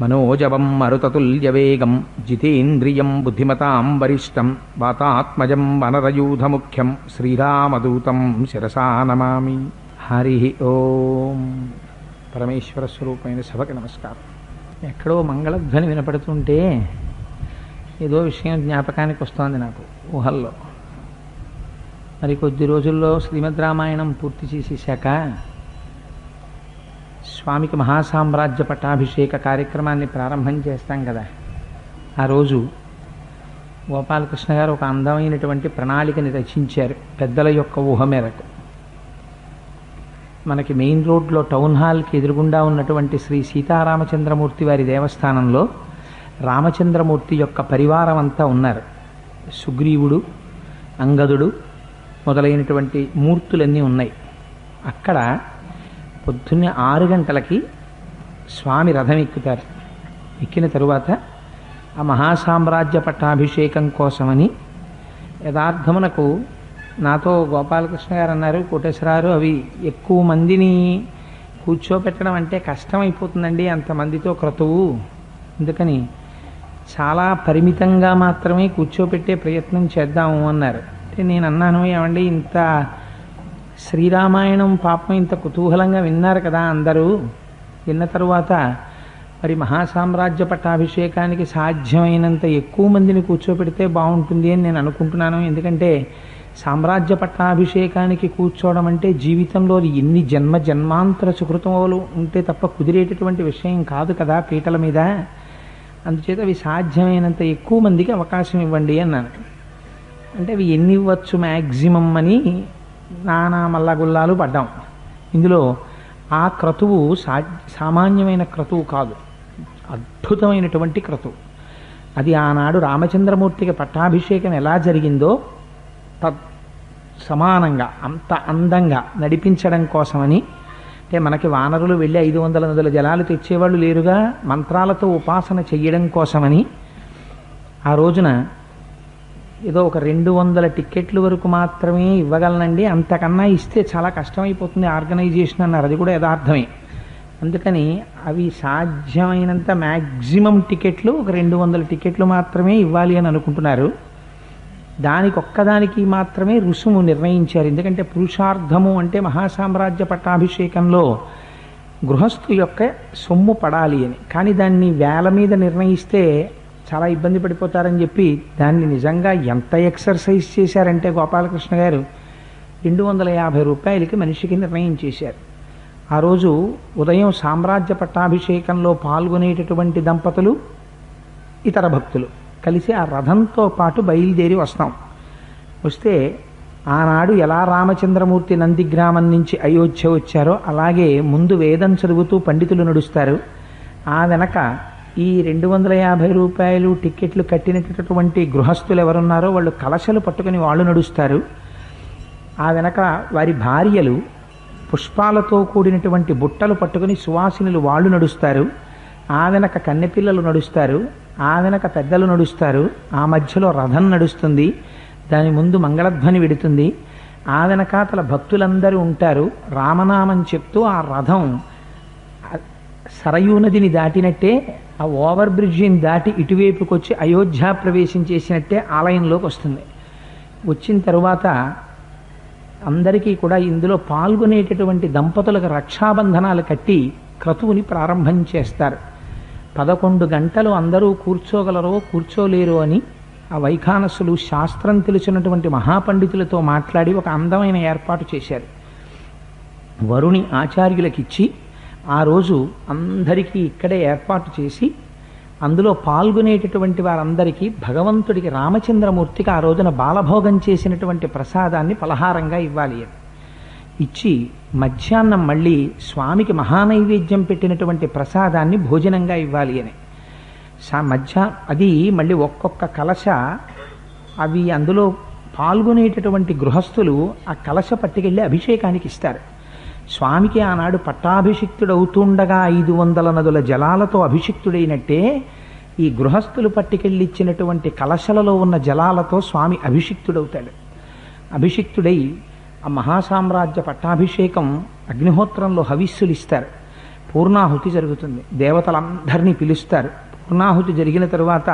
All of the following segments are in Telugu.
మనోజవం మరుతతుల్యవేగం జితేంద్రియం బుద్ధిమతాం వరిష్టం వాతాత్మజం వనరయూధముఖ్యం శ్రీరామదూతం శిరసా నమామి. హరి ఓం. పరమేశ్వర స్వరూపమైన సభకి నమస్కారం. ఎక్కడో మంగళధ్వని వినపడుతుంటే ఏదో విషయం జ్ఞాపకానికి వస్తోంది నాకు ఊహల్లో. మరి కొద్ది రోజుల్లో శ్రీమద్ రామాయణం పూర్తి చేసేశాక స్వామికి మహాసామ్రాజ్య పట్టాభిషేక కార్యక్రమాన్ని ప్రారంభం చేస్తాం కదా. ఆ రోజు గోపాలకృష్ణ గారు ఒక అందమైనటువంటి ప్రణాళికని రచించారు పెద్దల యొక్క ఊహ మేరకు. మనకి మెయిన్ రోడ్లో టౌన్ హాల్కి ఎదురుగుండా ఉన్నటువంటి శ్రీ సీతారామచంద్రమూర్తి వారి దేవస్థానంలో రామచంద్రమూర్తి యొక్క పరివారం అంతా ఉన్నారు. సుగ్రీవుడు, అంగదుడు మొదలైనటువంటి మూర్తులన్నీ ఉన్నాయి. అక్కడ పొద్దున్నే 6 గంటలకి స్వామి రథం ఎక్కుతారు. ఎక్కిన తరువాత ఆ మహాసామ్రాజ్య పట్టాభిషేకం కోసమని యథార్థమునకు నాతో గోపాలకృష్ణ గారు అన్నారు, కోటేశ్వరారు అవి ఎక్కువ మందిని కూర్చోపెట్టడం అంటే కష్టమైపోతుందండి, అంతమందితో క్రతువు, అందుకని చాలా పరిమితంగా మాత్రమే కూర్చోపెట్టే ప్రయత్నం చేద్దాము అన్నారు. అంటే నేను అన్నాను, ఏమండి ఇంత శ్రీరామాయణం పాపం ఇంత కుతూహలంగా విన్నారు కదా అందరూ, విన్న తరువాత మరి మహాసామ్రాజ్య పట్టాభిషేకానికి సాధ్యమైనంత ఎక్కువ మందిని కూర్చోపెడితే బాగుంటుంది అని నేను అనుకుంటున్నాను. ఎందుకంటే సామ్రాజ్య పట్టాభిషేకానికి కూర్చోవడం అంటే జీవితంలో ఎన్ని జన్మాంతర సుకృతములు ఉంటే తప్ప కుదిరేటటువంటి విషయం కాదు కదా పీటల మీద. అందుచేత అవి సాధ్యమైనంత ఎక్కువ మందికి అవకాశం ఇవ్వండి అన్నాను. అంటే అవి ఎన్ని ఇవ్వచ్చు మ్యాక్సిమం అని నానా మల్లగుల్లాలు పడ్డాం. ఇందులో ఆ క్రతువు సామాన్యమైన క్రతువు కాదు, అద్భుతమైనటువంటి క్రతువు. అది ఆనాడు రామచంద్రమూర్తికి పట్టాభిషేకం ఎలా జరిగిందో సమానంగా అంత అందంగా నడిపించడం కోసమని. అంటే మనకి వానరులు వెళ్ళి 500 నదుల జలాలు తెచ్చేవాళ్ళు లేరుగా, మంత్రాలతో ఉపాసన చెయ్యడం కోసమని ఆ రోజున ఏదో ఒక 200 టిక్కెట్లు వరకు మాత్రమే ఇవ్వగలనండి, అంతకన్నా ఇస్తే చాలా కష్టమైపోతుంది ఆర్గనైజేషన్ అన్నారు. అది కూడా యథార్థమే. అందుకని అవి సాధ్యమైనంత మ్యాక్సిమం టికెట్లు ఒక 200 టికెట్లు మాత్రమే ఇవ్వాలి అని అనుకుంటున్నారు. దానికి ఒక్కదానికి మాత్రమే రుసుము నిర్ణయించారు. ఎందుకంటే పురుషార్థము అంటే మహాసామ్రాజ్య పట్టాభిషేకంలో గృహస్థు యొక్క సొమ్ము పడాలి అని. కానీ దాన్ని వేల మీద నిర్ణయిస్తే చాలా ఇబ్బంది పడిపోతారని చెప్పి దాన్ని నిజంగా ఎంత ఎక్సర్సైజ్ చేశారంటే గోపాలకృష్ణ గారు 250 రూపాయలకి మనిషికి నిర్ణయం చేశారు. ఆ రోజు ఉదయం సామ్రాజ్య పట్టాభిషేకంలో పాల్గొనేటటువంటి దంపతులు, ఇతర భక్తులు కలిసి ఆ రథంతో పాటు బయలుదేరి వస్తాం. వస్తే ఆనాడు ఎలా రామచంద్రమూర్తి నందిగ్రామం నుంచి అయోధ్య వచ్చారో అలాగే ముందు వేదం చదువుతూ పండితులు నడుస్తారు. ఆ వెనక ఈ 250 రూపాయలు టిక్కెట్లు కట్టినటువంటి గృహస్థులు ఎవరున్నారో వాళ్ళు కలశలు పట్టుకుని వాళ్ళు నడుస్తారు. ఆ వెనక వారి భార్యలు పుష్పాలతో కూడినటువంటి బుట్టలు పట్టుకుని సువాసినులు వాళ్ళు నడుస్తారు. ఆ వెనక కన్నెపిల్లలు నడుస్తారు. ఆ వెనక పెద్దలు నడుస్తారు. ఆ మధ్యలో రథం నడుస్తుంది. దాని ముందు మంగళధ్వని వెడుతుంది. ఆ వెనకాతల భక్తులందరూ ఉంటారు. రామనామం చెప్తూ ఆ రథం సరయూ నదిని దాటినట్టే ఆ ఓవర్ బ్రిడ్జిని దాటి ఇటువైపుకి వచ్చి అయోధ్య ప్రవేశం చేసినట్టే ఆలయంలోకి వస్తుంది. వచ్చిన తరువాత అందరికీ కూడా ఇందులో పాల్గొనేటటువంటి దంపతులకు రక్షాబంధనాలు కట్టి క్రతువుని ప్రారంభం చేస్తారు. 11 గంటలు అందరూ కూర్చోగలరో కూర్చోలేరు అని ఆ వైఖానసులు శాస్త్రం తెలిసినటువంటి మహాపండితులతో మాట్లాడి ఒక అందమైన ఏర్పాటు చేశారు. వరుణి ఆచార్యులకిచ్చి ఆ రోజు అందరికీ ఇక్కడే ఏర్పాటు చేసి అందులో పాల్గొనేటటువంటి వారందరికీ భగవంతుడికి రామచంద్రమూర్తికి ఆ రోజున బాలభోగం చేసినటువంటి ప్రసాదాన్ని పలహారంగా ఇవ్వాలి అని ఇచ్చి మధ్యాహ్నం మళ్ళీ స్వామికి మహానైవేద్యం పెట్టినటువంటి ప్రసాదాన్ని భోజనంగా ఇవ్వాలి అని అది మళ్ళీ ఒక్కొక్క కలశ అవి అందులో పాల్గొనేటటువంటి గృహస్థులు ఆ కలశ పట్టుకెళ్ళి అభిషేకానికి ఇస్తారు. స్వామికి ఆనాడు పట్టాభిషిక్తుడవుతుండగా 500 నదుల జలాలతో అభిషిక్తుడైనట్టే ఈ గృహస్థులు పట్టుకెళ్ళిచ్చినటువంటి కలశలలో ఉన్న జలాలతో స్వామి అభిషిక్తుడవుతాడు. అభిషిక్తుడై ఆ మహాసామ్రాజ్య పట్టాభిషేకం అగ్నిహోత్రంలో హవిస్సులు ఇస్తారు. పూర్ణాహుతి జరుగుతుంది. దేవతలందరినీ పిలుస్తారు. పూర్ణాహుతి జరిగిన తరువాత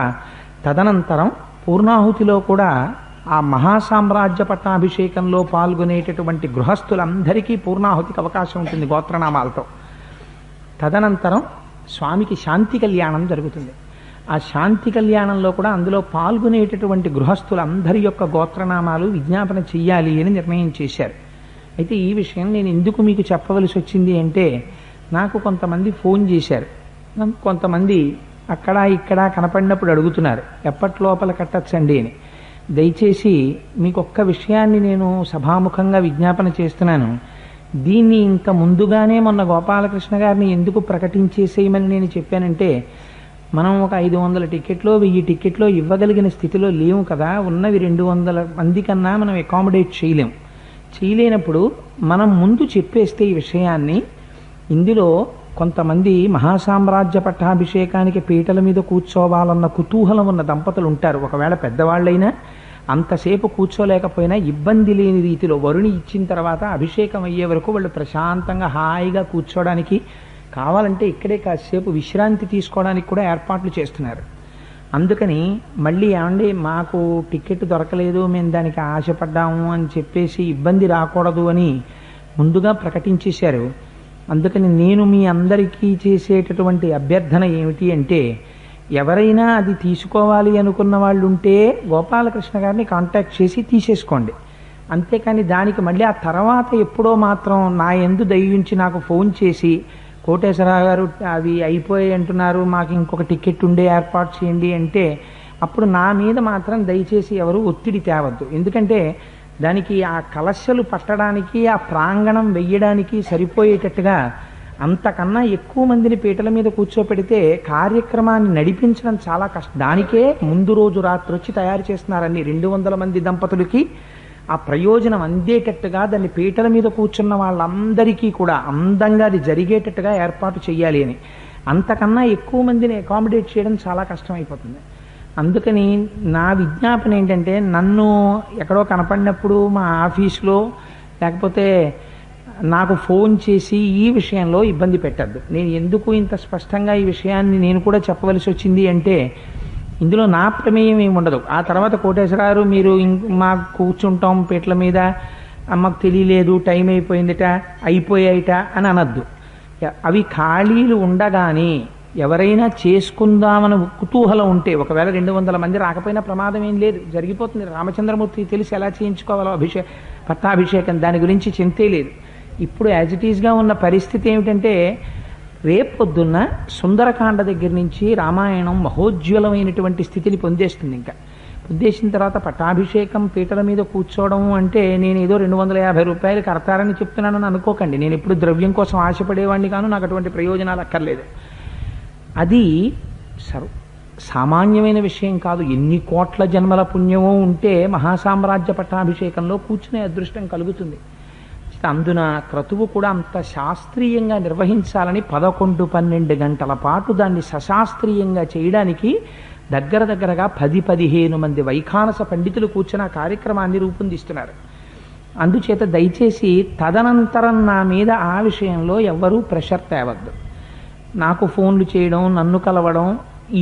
తదనంతరం పూర్ణాహుతిలో కూడా ఆ మహాసామ్రాజ్య పట్టాభిషేకంలో పాల్గొనేటటువంటి గృహస్థులందరికీ పూర్ణాహుతికి అవకాశం ఉంటుంది గోత్రనామాలతో. తదనంతరం స్వామికి శాంతి కళ్యాణం జరుగుతుంది. ఆ శాంతి కళ్యాణంలో కూడా అందులో పాల్గొనేటటువంటి గృహస్థులందరి యొక్క గోత్రనామాలు విజ్ఞాపన చెయ్యాలి అని నిర్ణయం చేశారు. అయితే ఈ విషయం నేను ఎందుకు మీకు చెప్పవలసి వచ్చింది అంటే, నాకు కొంతమంది ఫోన్ చేశారు. కొంతమంది అక్కడ ఇక్కడ కనపడినప్పుడు అడుగుతున్నారు ఎప్పటిలోపల కట్టచ్చండి అని. దయచేసి మీకు ఒక్క విషయాన్ని నేను సభాముఖంగా విజ్ఞాపన చేస్తున్నాను. దీన్ని ఇంత ముందుగానే మొన్న గోపాలకృష్ణ గారిని ఎందుకు ప్రకటించేసేయమని నేను చెప్పానంటే, మనం ఒక 500 టికెట్లో 1000 టికెట్లో ఇవ్వగలిగిన స్థితిలో లేవు కదా. ఉన్నవి 200 మంది కన్నా మనం అకామిడేట్ చేయలేనప్పుడు మనం ముందు చెప్పేస్తే ఈ విషయాన్ని, ఇందులో కొంతమంది మహాసామ్రాజ్య పట్టాభిషేకానికి పీటల మీద కూర్చోవాలన్న కుతూహలం ఉన్న దంపతులు ఉంటారు. ఒకవేళ పెద్దవాళ్ళైనా అంతసేపు కూర్చోలేకపోయినా ఇబ్బంది లేని రీతిలో వరుణి ఇచ్చిన తర్వాత అభిషేకం అయ్యే వరకు వాళ్ళు ప్రశాంతంగా హాయిగా కూర్చోడానికి, కావాలంటే ఇక్కడే కాసేపు విశ్రాంతి తీసుకోవడానికి కూడా ఏర్పాట్లు చేస్తున్నారు. అందుకని మళ్ళీ ఏమండి మాకు టికెట్ దొరకలేదు, మేము దానికి ఆశపడ్డాము అని చెప్పేసి ఇబ్బంది రాకూడదు అని ముందుగా ప్రకటించేశారు. అందుకని నేను మీ అందరికీ చేసేటటువంటి అభ్యర్థన ఏమిటి అంటే, ఎవరైనా అది తీసుకోవాలి అనుకున్న వాళ్ళు ఉంటే గోపాలకృష్ణ గారిని కాంటాక్ట్ చేసి తీసేసుకోండి. అంతేకాని దానికి మళ్ళీ ఆ తర్వాత ఎప్పుడో మాత్రం నా యందు దయించి నాకు ఫోన్ చేసి, కోటేశ్వరరావు గారు అవి అయిపోయాయి అంటున్నారు, మాకు ఇంకొక టికెట్ ఉండే ఏర్పాటు చేయండి అంటే, అప్పుడు నా మీద మాత్రం దయచేసి ఎవరు ఒత్తిడి తేవద్దు. ఎందుకంటే దానికి ఆ కలశలు పట్టడానికి, ఆ ప్రాంగణం వెయ్యడానికి సరిపోయేటట్టుగా అంతకన్నా ఎక్కువ మందిని పీటల మీద కూర్చోపెడితే కార్యక్రమాన్ని నడిపించడం చాలా కష్టం. దానికే ముందు రోజు రాత్రి వచ్చి తయారు చేస్తున్నారని 200 మంది దంపతులకి ఆ ప్రయోజనం అందేటట్టుగా దాన్ని పీటల మీద కూర్చున్న వాళ్ళందరికీ కూడా అందంగా అది జరిగేటట్టుగా ఏర్పాటు చేయాలి అని. అంతకన్నా ఎక్కువ మందిని అకామిడేట్ చేయడం చాలా కష్టమైపోతుంది. అందుకని నా విజ్ఞాపన ఏంటంటే, నన్ను ఎక్కడో కనపడినప్పుడు మా ఆఫీస్లో లేకపోతే నాకు ఫోన్ చేసి ఈ విషయంలో ఇబ్బంది పెట్టద్దు. నేను ఎందుకు ఇంత స్పష్టంగా ఈ విషయాన్ని నేను కూడా చెప్పవలసి వచ్చింది అంటే, ఇందులో నా ప్రమేయం ఏమి ఉండదు. ఆ తర్వాత కోటేశ్వరరావు మీరు మాకు కూర్చుంటాం పీటల మీద, మాకు తెలియలేదు, టైం అయిపోయిందిట, అయిపోయాయిట అని అనద్దు. అవి ఖాళీలు ఉండగానే ఎవరైనా చేసుకుందామని కుతూహలం ఉంటే, ఒకవేళ 200 మంది రాకపోయినా ప్రమాదం ఏం లేదు, జరిగిపోతుంది. రామచంద్రమూర్తి తెలిసి ఎలా చేయించుకోవాలో పట్టాభిషేకం, దాని గురించి చింతే లేదు. ఇప్పుడు యాజ్ ఇట్ ఈస్గా ఉన్న పరిస్థితి ఏమిటంటే, రేపొద్దున్న సుందరకాండ దగ్గర నుంచి రామాయణం మహోజ్వలమైనటువంటి స్థితిని పొందేస్తుంది. ఇంకా పొందేసిన తర్వాత పట్టాభిషేకం పీటల మీద కూర్చోవడం అంటే నేను ఏదో 250 రూపాయలు కడతారని చెప్తున్నానని అనుకోకండి. నేను ఎప్పుడు ద్రవ్యం కోసం ఆశపడేవాడిని కాను, నాకు అటువంటి ప్రయోజనాలు అక్కర్లేదు. అది సామాన్యమైన విషయం కాదు. ఎన్ని కోట్ల జన్మల పుణ్యమో ఉంటే మహాసామ్రాజ్య పట్టాభిషేకంలో కూర్చునే అదృష్టం కలుగుతుంది. అందున క్రతువు కూడా అంత శాస్త్రీయంగా నిర్వహించాలని 11-12 గంటల పాటు దాన్ని సశాస్త్రీయంగా చేయడానికి దగ్గరగా 10-15 మంది వైఖానస పండితులు కూర్చున్న కార్యక్రమాన్ని రూపొందిస్తున్నారు. అందుచేత దయచేసి తదనంతరం నా మీద ఆ విషయంలో ఎవ్వరూ ప్రెషర్ తేవద్దు. నాకు ఫోన్లు చేయడం, నన్ను కలవడం,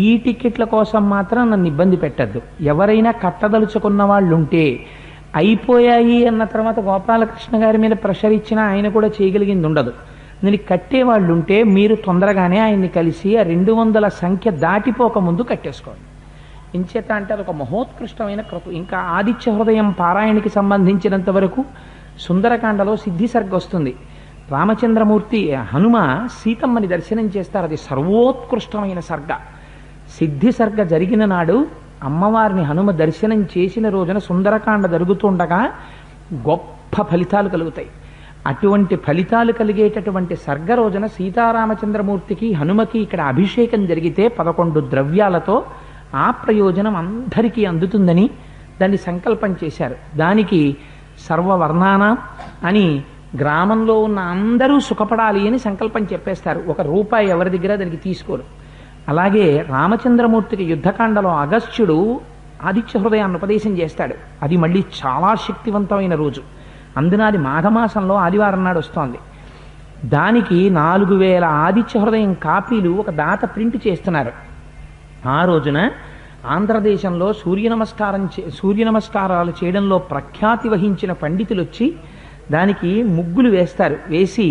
ఈ టికెట్ల కోసం మాత్రం నన్ను ఇబ్బంది పెట్టద్దు. ఎవరైనా కట్టదలుచుకున్న వాళ్ళు ఉంటే, అయిపోయాయి అన్న తర్వాత గోపాలకృష్ణ గారి మీద ప్రెషర్ ఇచ్చినా ఆయన కూడా చేయగలిగింది ఉండదు. నేను కట్టేవాళ్ళు ఉంటే మీరు తొందరగానే ఆయన్ని కలిసి ఆ 200 సంఖ్య దాటిపోక ముందు కట్టేసుకోండి. ఎంచేత అంటే అదొక మహోత్కృష్టమైన క్రతు. ఇంకా ఆదిత్య హృదయం పారాయణకి సంబంధించినంత వరకు సుందరకాండలో సిద్ధి సర్గ వస్తుంది. రామచంద్రమూర్తి హనుమ సీతమ్మని దర్శనం చేస్తారు. అది సర్వోత్కృష్టమైన సర్గ. సిద్ధి సర్గ జరిగిన నాడు అమ్మవారిని హనుమ దర్శనం చేసిన రోజున సుందరకాండ జరుగుతుండగా గొప్ప ఫలితాలు కలుగుతాయి. అటువంటి ఫలితాలు కలిగేటటువంటి సర్గ రోజున సీతారామచంద్రమూర్తికి హనుమకి ఇక్కడ అభిషేకం జరిగితే 11 ద్రవ్యాలతో ఆ ప్రయోజనం అందరికీ అందుతుందని దాన్ని సంకల్పం చేశారు. దానికి సర్వవర్ణాన అని గ్రామంలో ఉన్న అందరూ సుఖపడాలి అని సంకల్పం చెప్పేస్తారు. 1 రూపాయి ఎవరి దగ్గర దానికి తీసుకోరు. అలాగే రామచంద్రమూర్తికి యుద్ధకాండలో అగస్త్యుడు ఆదిత్య హృదయాన్ని ఉపదేశం చేస్తాడు. అది మళ్ళీ చాలా శక్తివంతమైన రోజు. అందున అది మాఘమాసంలో ఆదివారం నాడు వస్తోంది. దానికి 4000 ఆదిత్య హృదయం కాపీలు ఒక దాత ప్రింట్ చేస్తున్నారు. ఆ రోజున ఆంధ్రదేశంలో సూర్య నమస్కారాలు చేయడంలో ప్రఖ్యాతి వహించిన పండితులు వచ్చి దానికి ముగ్గులు వేస్తారు. వేసి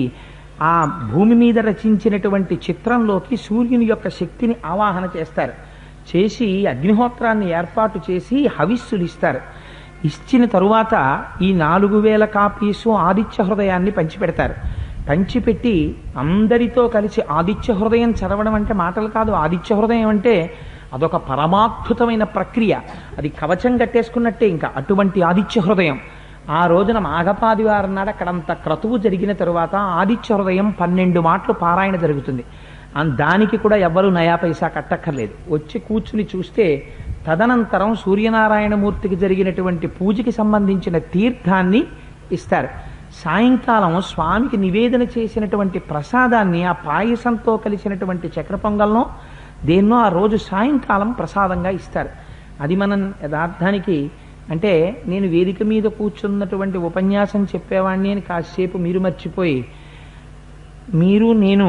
ఆ భూమి మీద రచించినటువంటి చిత్రంలోకి సూర్యుని యొక్క శక్తిని ఆవాహన చేస్తారు. చేసి అగ్నిహోత్రాన్ని ఏర్పాటు చేసి హవిస్సులు ఇస్తారు. ఇచ్చిన తరువాత ఈ 4000 కాపీసు ఆదిత్య హృదయాన్ని పంచిపెడతారు. పంచిపెట్టి అందరితో కలిసి ఆదిత్య హృదయం చదవడం అంటే మాటలు కాదు. ఆదిత్య హృదయం అంటే అదొక పరమాద్భుతమైన ప్రక్రియ. అది కవచం కట్టేసుకున్నట్టే. ఇంకా అటువంటి ఆదిత్య హృదయం ఆ రోజున మాఘపాదివారం నాడు అక్కడంత క్రతువు జరిగిన తరువాత ఆదిత్య హృదయం 12 మాటలు పారాయణ జరుగుతుంది. దానికి కూడా ఎవ్వరూ నయా పైసా కట్టక్కర్లేదు. వచ్చి కూర్చుని చూస్తే తదనంతరం సూర్యనారాయణమూర్తికి జరిగినటువంటి పూజకి సంబంధించిన తీర్థాన్ని ఇస్తారు. సాయంకాలం స్వామికి నివేదన చేసినటువంటి ప్రసాదాన్ని ఆ పాయసంతో కలిసినటువంటి చక్ర పొంగల్నో దేన్నో ఆ రోజు సాయంకాలం ప్రసాదంగా ఇస్తారు. అది మనం యథార్థానికి అంటే నేను వేదిక మీద కూర్చున్నటువంటి ఉపన్యాసం చెప్పేవాడిని అని కాసేపు మీరు మర్చిపోయి మీరు నేను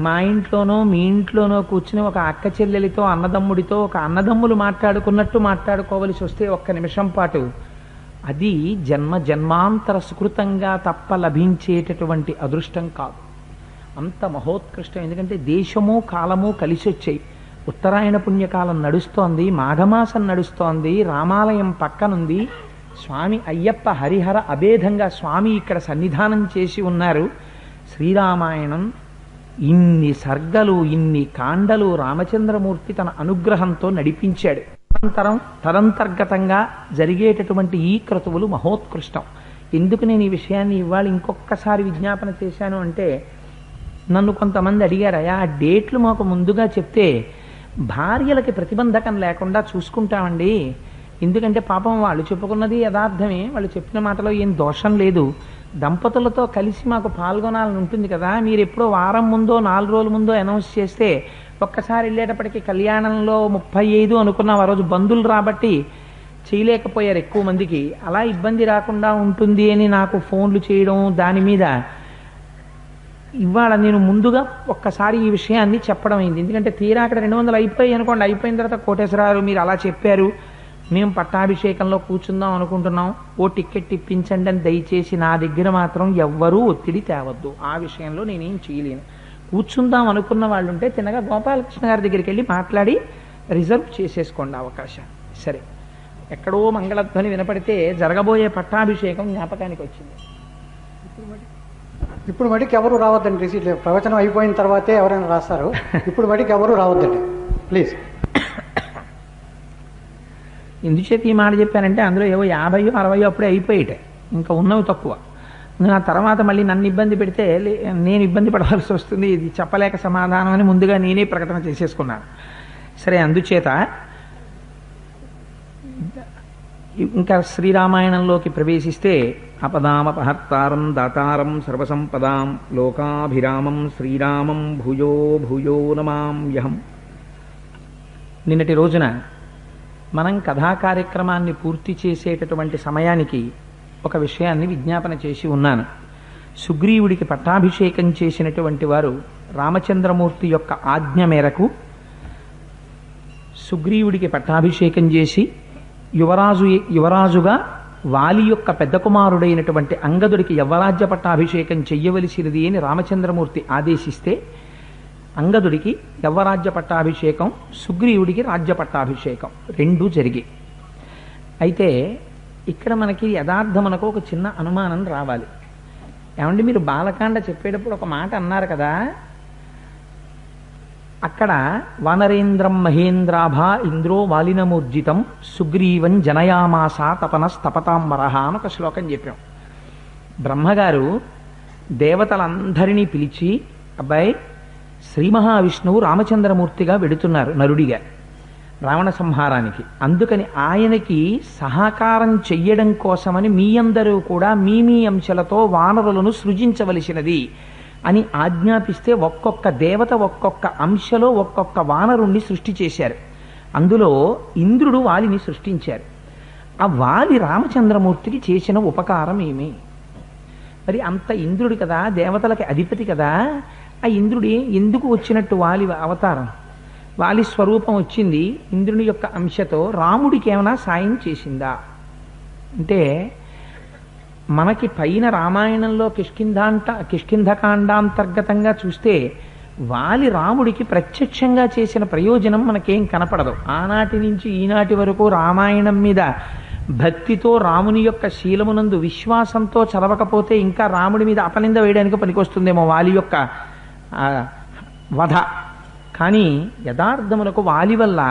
మా ఇంట్లోనో మీ ఇంట్లోనో కూర్చుని ఒక అక్క చెల్లెలితో అన్నదమ్ముడితో ఒక అన్నదమ్ములు మాట్లాడుకున్నట్టు మాట్లాడుకోవలసి వస్తే ఒక్క నిమిషం పాటు అది జన్మ జన్మాంతర సుకృతంగా తప్ప లభించేటటువంటి అదృష్టం కాదు. అంత మహోత్కృష్టం. ఎందుకంటే దేశము కాలము కలిసి వచ్చాయి. ఉత్తరాయణ పుణ్యకాలం నడుస్తోంది, మాఘమాసం నడుస్తోంది, రామాలయం పక్కనుంది, స్వామి అయ్యప్ప హరిహర అభేదంగా స్వామి ఇక్కడ సన్నిధానం చేసి ఉన్నారు. శ్రీరామాయణం ఇన్ని సర్గలు ఇన్ని కాండలు రామచంద్రమూర్తి తన అనుగ్రహంతో నడిపించాడు. తదంతర్గతంగా జరిగేటటువంటి ఈ క్రతువులు మహోత్కృష్టం. ఎందుకు నేను ఈ విషయాన్ని ఇవాళ ఇంకొకసారి విజ్ఞాపన చేశాను అంటే నన్ను కొంతమంది అడిగారయా ఆ డేట్లు మాకు ముందుగా చెప్తే భార్యలకి ప్రతిబంధకం లేకుండా చూసుకుంటామండి. ఎందుకంటే పాపం వాళ్ళు చెప్పుకున్నది యథార్థమే, వాళ్ళు చెప్పిన మాటలో ఏం దోషం లేదు, దంపతులతో కలిసి మాకు పాల్గొనాలని ఉంటుంది కదా, మీరు ఎప్పుడో వారం ముందో 4 రోజుల ముందో అనౌన్స్ చేస్తే ఒక్కసారి వెళ్ళేటప్పటికి కళ్యాణంలో 35 అనుకున్నాం. ఆ రోజు బంధువులు రాబట్టి చేయలేకపోయారు ఎక్కువ మందికి. అలా ఇబ్బంది రాకుండా ఉంటుంది అని నాకు ఫోన్లు చేయడం దాని మీద ఇవాళ నేను ముందుగా ఒక్కసారి ఈ విషయాన్ని చెప్పడం అయింది. ఎందుకంటే తీరా అక్కడ 200 అయిపోయాయి అనుకోండి, అయిపోయిన తర్వాత కోటేశ్వరరావు మీరు అలా చెప్పారు, మేము పట్టాభిషేకంలో కూర్చుందాం అనుకుంటున్నాం, ఓ టికెట్ ఇప్పించండి అని దయచేసి నా దగ్గర మాత్రం ఎవ్వరూ ఒత్తిడి తేవద్దు. ఆ విషయంలో నేనేం చేయలేను. కూర్చుందాం అనుకున్న వాళ్ళు ఉంటే తినగా గోపాలకృష్ణ గారి దగ్గరికి వెళ్ళి మాట్లాడి రిజర్వ్ చేసేసుకోండి అవకాశం. సరే, ఎక్కడో మంగళధ్వని వినపడితే జరగబోయే పట్టాభిషేకం జ్ఞాపకానికి వచ్చింది. ఇప్పుడు మటుకు ఎవరు రావద్దండి. ప్రవచనం అయిపోయిన తర్వాతే ఎవరైనా రాస్తారు. ఇప్పుడు మటుకు ఎవరు రావద్దండి ప్లీజ్. ఎందుచేత ఈ మాట చెప్పానంటే అందులో ఏవో 50, 60 అప్పుడే అయిపోయాయి, ఇంకా ఉన్నవి తక్కువ. ఆ తర్వాత మళ్ళీ నన్ను ఇబ్బంది పెడితే నేను ఇబ్బంది పడవలసి వస్తుంది, ఇది చెప్పలేక సమాధానం అని ముందుగా నేనే ప్రకటన చేసేసుకున్నాను. సరే, అందుచేత ఇంకా శ్రీరామాయణంలోకి ప్రవేశిస్తే అపదామపహర్తారం దాతారం సర్వసంపదాం లోకాభిరామం శ్రీరామం భూయో భూయో నమామ్యహం. నిన్నటి రోజున మనం కథా కార్యక్రమాన్ని పూర్తి చేసేటటువంటి సమయానికి ఒక విషయాన్ని విజ్ఞాపన చేసి ఉన్నాను. సుగ్రీవుడికి పట్టాభిషేకం చేసినటువంటి వారు రామచంద్రమూర్తి యొక్క ఆజ్ఞ మేరకు సుగ్రీవుడికి పట్టాభిషేకం చేసి యువరాజుగా వాలి యొక్క పెద్ద కుమారుడైనటువంటి అంగదుడికి యవ్వరాజ్య పట్టాభిషేకం చెయ్యవలసినది అని రామచంద్రమూర్తి ఆదేశిస్తే అంగదుడికి యవ్వరాజ్య పట్టాభిషేకం, సుగ్రీవుడికి రాజ్య పట్టాభిషేకం రెండూ జరిగాయి. అయితే ఇక్కడ మనకి యథార్థమునకు ఒక చిన్న అనుమానం రావాలి. ఏమంటే మీరు బాలకాండ చెప్పేటప్పుడు ఒక మాట అన్నారు కదా, అక్కడ వానరేంద్రం మహేంద్రాభ ఇంద్రో వాలినమూర్జితం సుగ్రీవం జనయామాస తపనస్తపతాంబరహ అని ఒక శ్లోకం చెప్పాం. బ్రహ్మగారు దేవతలందరినీ పిలిచి, అబ్బాయి శ్రీ మహావిష్ణువు రామచంద్రమూర్తిగా వెడుతున్నారు నరుడిగా రావణ సంహారానికి, అందుకని ఆయనకి సహకారం చెయ్యడం కోసమని మీ అందరూ కూడా మీ అంశలతో వానరులను సృజించవలసినది అని ఆజ్ఞాపిస్తే ఒక్కొక్క దేవత ఒక్కొక్క అంశలో ఒక్కొక్క వానరుణ్ణి సృష్టి చేశారు. అందులో ఇంద్రుడు వాలిని సృష్టించారు. ఆ వాలి రామచంద్రమూర్తికి చేసిన ఉపకారం ఏమి? మరి అంత ఇంద్రుడు కదా, దేవతలకి అధిపతి కదా, ఆ ఇంద్రుడు ఎందుకు వచ్చినట్టు వాలి అవతారం? వాలి స్వరూపం వచ్చింది ఇంద్రుని యొక్క అంశతో, రాముడికి ఏమైనా సాయం చేసిందా అంటే, మనకి పైన రామాయణంలో కిష్కింధకాండాంతర్గతంగా చూస్తే వాలి రాముడికి ప్రత్యక్షంగా చేసిన ప్రయోజనం మనకేం కనపడదు. ఆనాటి నుంచి ఈనాటి వరకు రామాయణం మీద భక్తితో, రాముని యొక్క శీలమునందు విశ్వాసంతో చదవకపోతే ఇంకా రాముడి మీద అపనింద వేయడానికి పనికొస్తుందేమో వాలి యొక్క వధ. కానీ యథార్థములకు వాలి వల్ల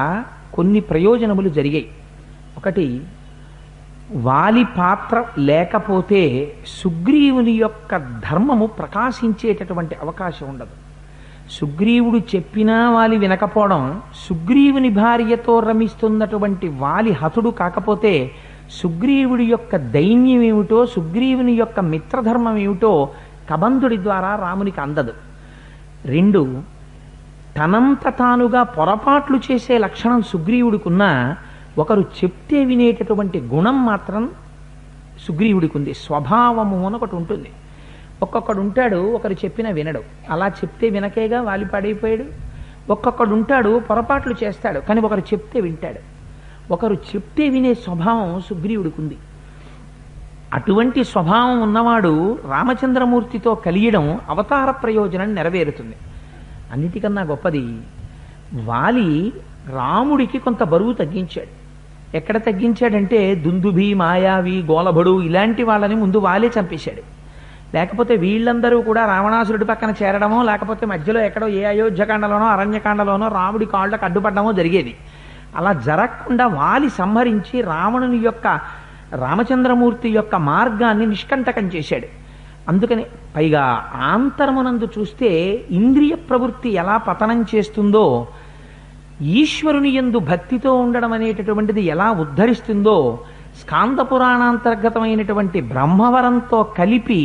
కొన్ని ప్రయోజనములు జరిగాయి. ఒకటి, వాలి పాత్ర లేకపోతే సుగ్రీవుని యొక్క ధర్మము ప్రకాశించేటటువంటి అవకాశం ఉండదు. సుగ్రీవుడు చెప్పినా వాలి వినకపోవడం, సుగ్రీవుని భార్యతో రమిస్తున్నటువంటి వాలి హతుడు కాకపోతే సుగ్రీవుడి యొక్క దైన్యం ఏమిటో, సుగ్రీవుని యొక్క మిత్రధర్మం ఏమిటో కబంధుడి ద్వారా రామునికి అందదు. రెండు, తనంత తానుగా పొరపాట్లు చేసే లక్షణం సుగ్రీవుడికున్నా ఒకరు చెప్తే వినేటటువంటి గుణం మాత్రం సుగ్రీవుడికి ఉంది. స్వభావము అని ఒకటి ఉంటుంది. ఒక్కొక్కడు ఉంటాడు ఒకరు చెప్పిన వినడు, అలా చెప్తే వినకేగా వాలి పాడైపోయాడు. ఒక్కొక్కడు ఉంటాడు పొరపాట్లు చేస్తాడు కానీ ఒకరు చెప్తే వింటాడు. ఒకరు చెప్తే వినే స్వభావం సుగ్రీవుడికి ఉంది. అటువంటి స్వభావం ఉన్నవాడు రామచంద్రమూర్తితో కలియడం అవతార ప్రయోజనం నెరవేరుతుంది. అన్నిటికన్నా గొప్పది, వాలి రాముడికి కొంత బరువు తగ్గించాడు. ఎక్కడ తగ్గించాడంటే, దుందుభి, మాయావి, గోలభడు ఇలాంటి వాళ్ళని ముందు వాలే చంపేశాడు. లేకపోతే వీళ్ళందరూ కూడా రావణాసురుడి పక్కన చేరడమో, లేకపోతే మధ్యలో ఎక్కడో ఏ అయోధ్యకాండలోనో అరణ్యకాండలోనో రాముడి కాళ్ళకు అడ్డుపడమో జరిగేది. అలా జరగకుండా వాలి సంహరించి రావణుని యొక్క, రామచంద్రమూర్తి యొక్క మార్గాన్ని నిష్కంటకం చేశాడు. అందుకని పైగా ఆంతరమునందు చూస్తే ఇంద్రియ ప్రవృత్తి ఎలా పతనం చేస్తుందో, ఈశ్వరుని యందు భక్తితో ఉండడం అనేటటువంటిది ఎలా ఉద్ధరిస్తుందో, స్కాంద పురాణాంతర్గతమైనటువంటి బ్రహ్మవరంతో కలిపి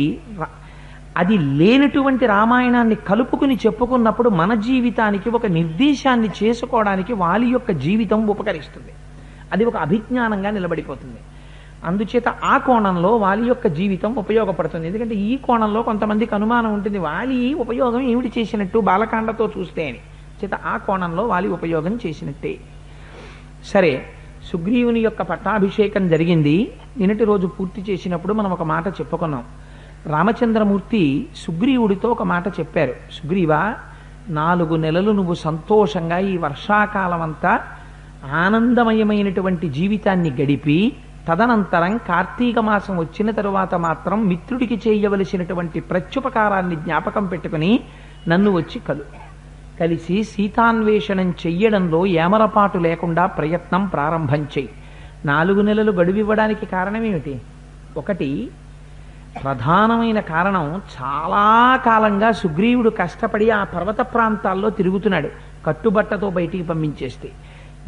అది లేనటువంటి రామాయణాన్ని కలుపుకుని చెప్పుకున్నప్పుడు మన జీవితానికి ఒక నిర్దేశాన్ని చేసుకోవడానికి వాలి యొక్క జీవితం ఉపకరిస్తుంది. అది ఒక అభిజ్ఞానంగా నిలబడిపోతుంది. అందుచేత ఆ కోణంలో వాలి యొక్క జీవితం ఉపయోగపడుతుంది. ఎందుకంటే ఈ కోణంలో కొంతమందికి అనుమానం ఉంటుంది, వాలి ఉపయోగం ఏమిటి చేసినట్టు బాలకాండతో చూస్తే అని. చేత ఆ కోణంలో వాలి ఉపయోగం చేసినట్టే. సరే, సుగ్రీవుని యొక్క పట్టాభిషేకం జరిగింది. నిన్నటి రోజు పూర్తి చేసినప్పుడు మనం ఒక మాట చెప్పుకున్నాం. రామచంద్రమూర్తి సుగ్రీవుడితో ఒక మాట చెప్పారు. సుగ్రీవా, 4 నెలలు నువ్వు సంతోషంగా ఈ వర్షాకాలం అంతా ఆనందమయమైనటువంటి జీవితాన్ని గడిపి, తదనంతరం కార్తీక మాసం వచ్చిన తరువాత మాత్రం మిత్రుడికి చేయవలసినటువంటి ప్రత్యుపకారాన్ని జ్ఞాపకం పెట్టుకుని నన్ను వచ్చి కలిసి సీతాన్వేషణం చెయ్యడంలో ఏమరపాటు లేకుండా ప్రయత్నం ప్రారంభం చెయ్యి. 4 నెలలు గడువివ్వడానికి కారణమేమిటి? ఒకటి, ప్రధానమైన కారణం, చాలా కాలంగా సుగ్రీవుడు కష్టపడి ఆ పర్వత ప్రాంతాల్లో తిరుగుతున్నాడు, కట్టుబట్టతో బయటికి పంపించేస్తే.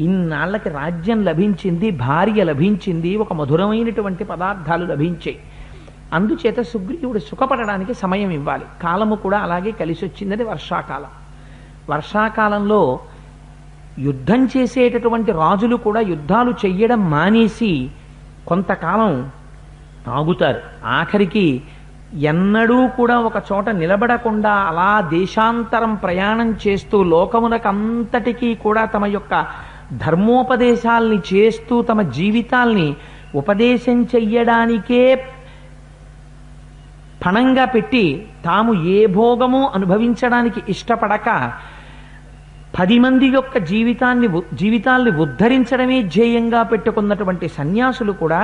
ఇన్నాళ్ళకి రాజ్యం లభించింది, భార్య లభించింది, ఒక మధురమైనటువంటి పదార్థాలు లభించాయి. అందుచేత సుగ్రీవుడు సుఖపడడానికి సమయం ఇవ్వాలి. కాలము కూడా అలాగే కలిసి వచ్చిందని వర్షాకాలం. వర్షాకాలంలో యుద్ధం చేసేటటువంటి రాజులు కూడా యుద్ధాలు చెయ్యడం మానేసి కొంతకాలం ఆగుతారు. ఆఖరికి ఎన్నడూ కూడా ఒక చోట నిలబడకుండా అలా దేశాంతరం ప్రయాణం చేస్తూ లోకమునకంతటికీ కూడా తమ యొక్క ధర్మోపదేశాల్ని చేస్తూ తమ జీవితాల్ని ఉపదేశం చెయ్యడానికే పణంగా పెట్టి తాము ఏ భోగము అనుభవించడానికి ఇష్టపడక 10 మంది యొక్క జీవితాల్ని ఉద్ధరించడమే ధ్యేయంగా పెట్టుకున్నటువంటి సన్యాసులు కూడా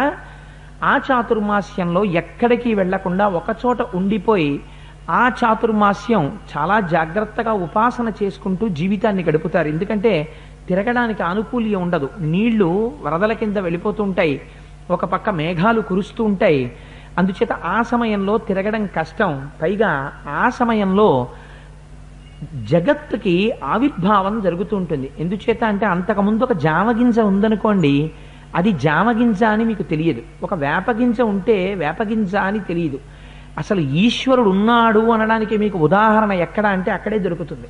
ఆ చాతుర్మాస్యంలో ఎక్కడికి వెళ్లకుండా ఒకచోట ఉండిపోయి ఆ చాతుర్మాస్యం చాలా జాగ్రత్తగా ఉపాసన చేసుకుంటూ జీవితాన్ని గడుపుతారు. ఎందుకంటే తిరగడానికి ఆనుకూల్యం ఉండదు. నీళ్లు వరదల కింద వెళ్ళిపోతుంటాయి, ఒక పక్క మేఘాలు కురుస్తూ ఉంటాయి. అందుచేత ఆ సమయంలో తిరగడం కష్టం. పైగా ఆ సమయంలో జగత్తుకి ఆవిర్భావం జరుగుతూ ఉంటుంది. ఎందుచేత అంటే అంతకుముందు ఒక జామగింజ ఉందనుకోండి, అది జామగింజ అని మీకు తెలియదు. ఒక వేపగింజ ఉంటే వేపగింజ అని తెలియదు. అసలు ఈశ్వరుడు ఉన్నాడు అనడానికి మీకు ఉదాహరణ ఎక్కడ అంటే అక్కడే దొరుకుతుంది.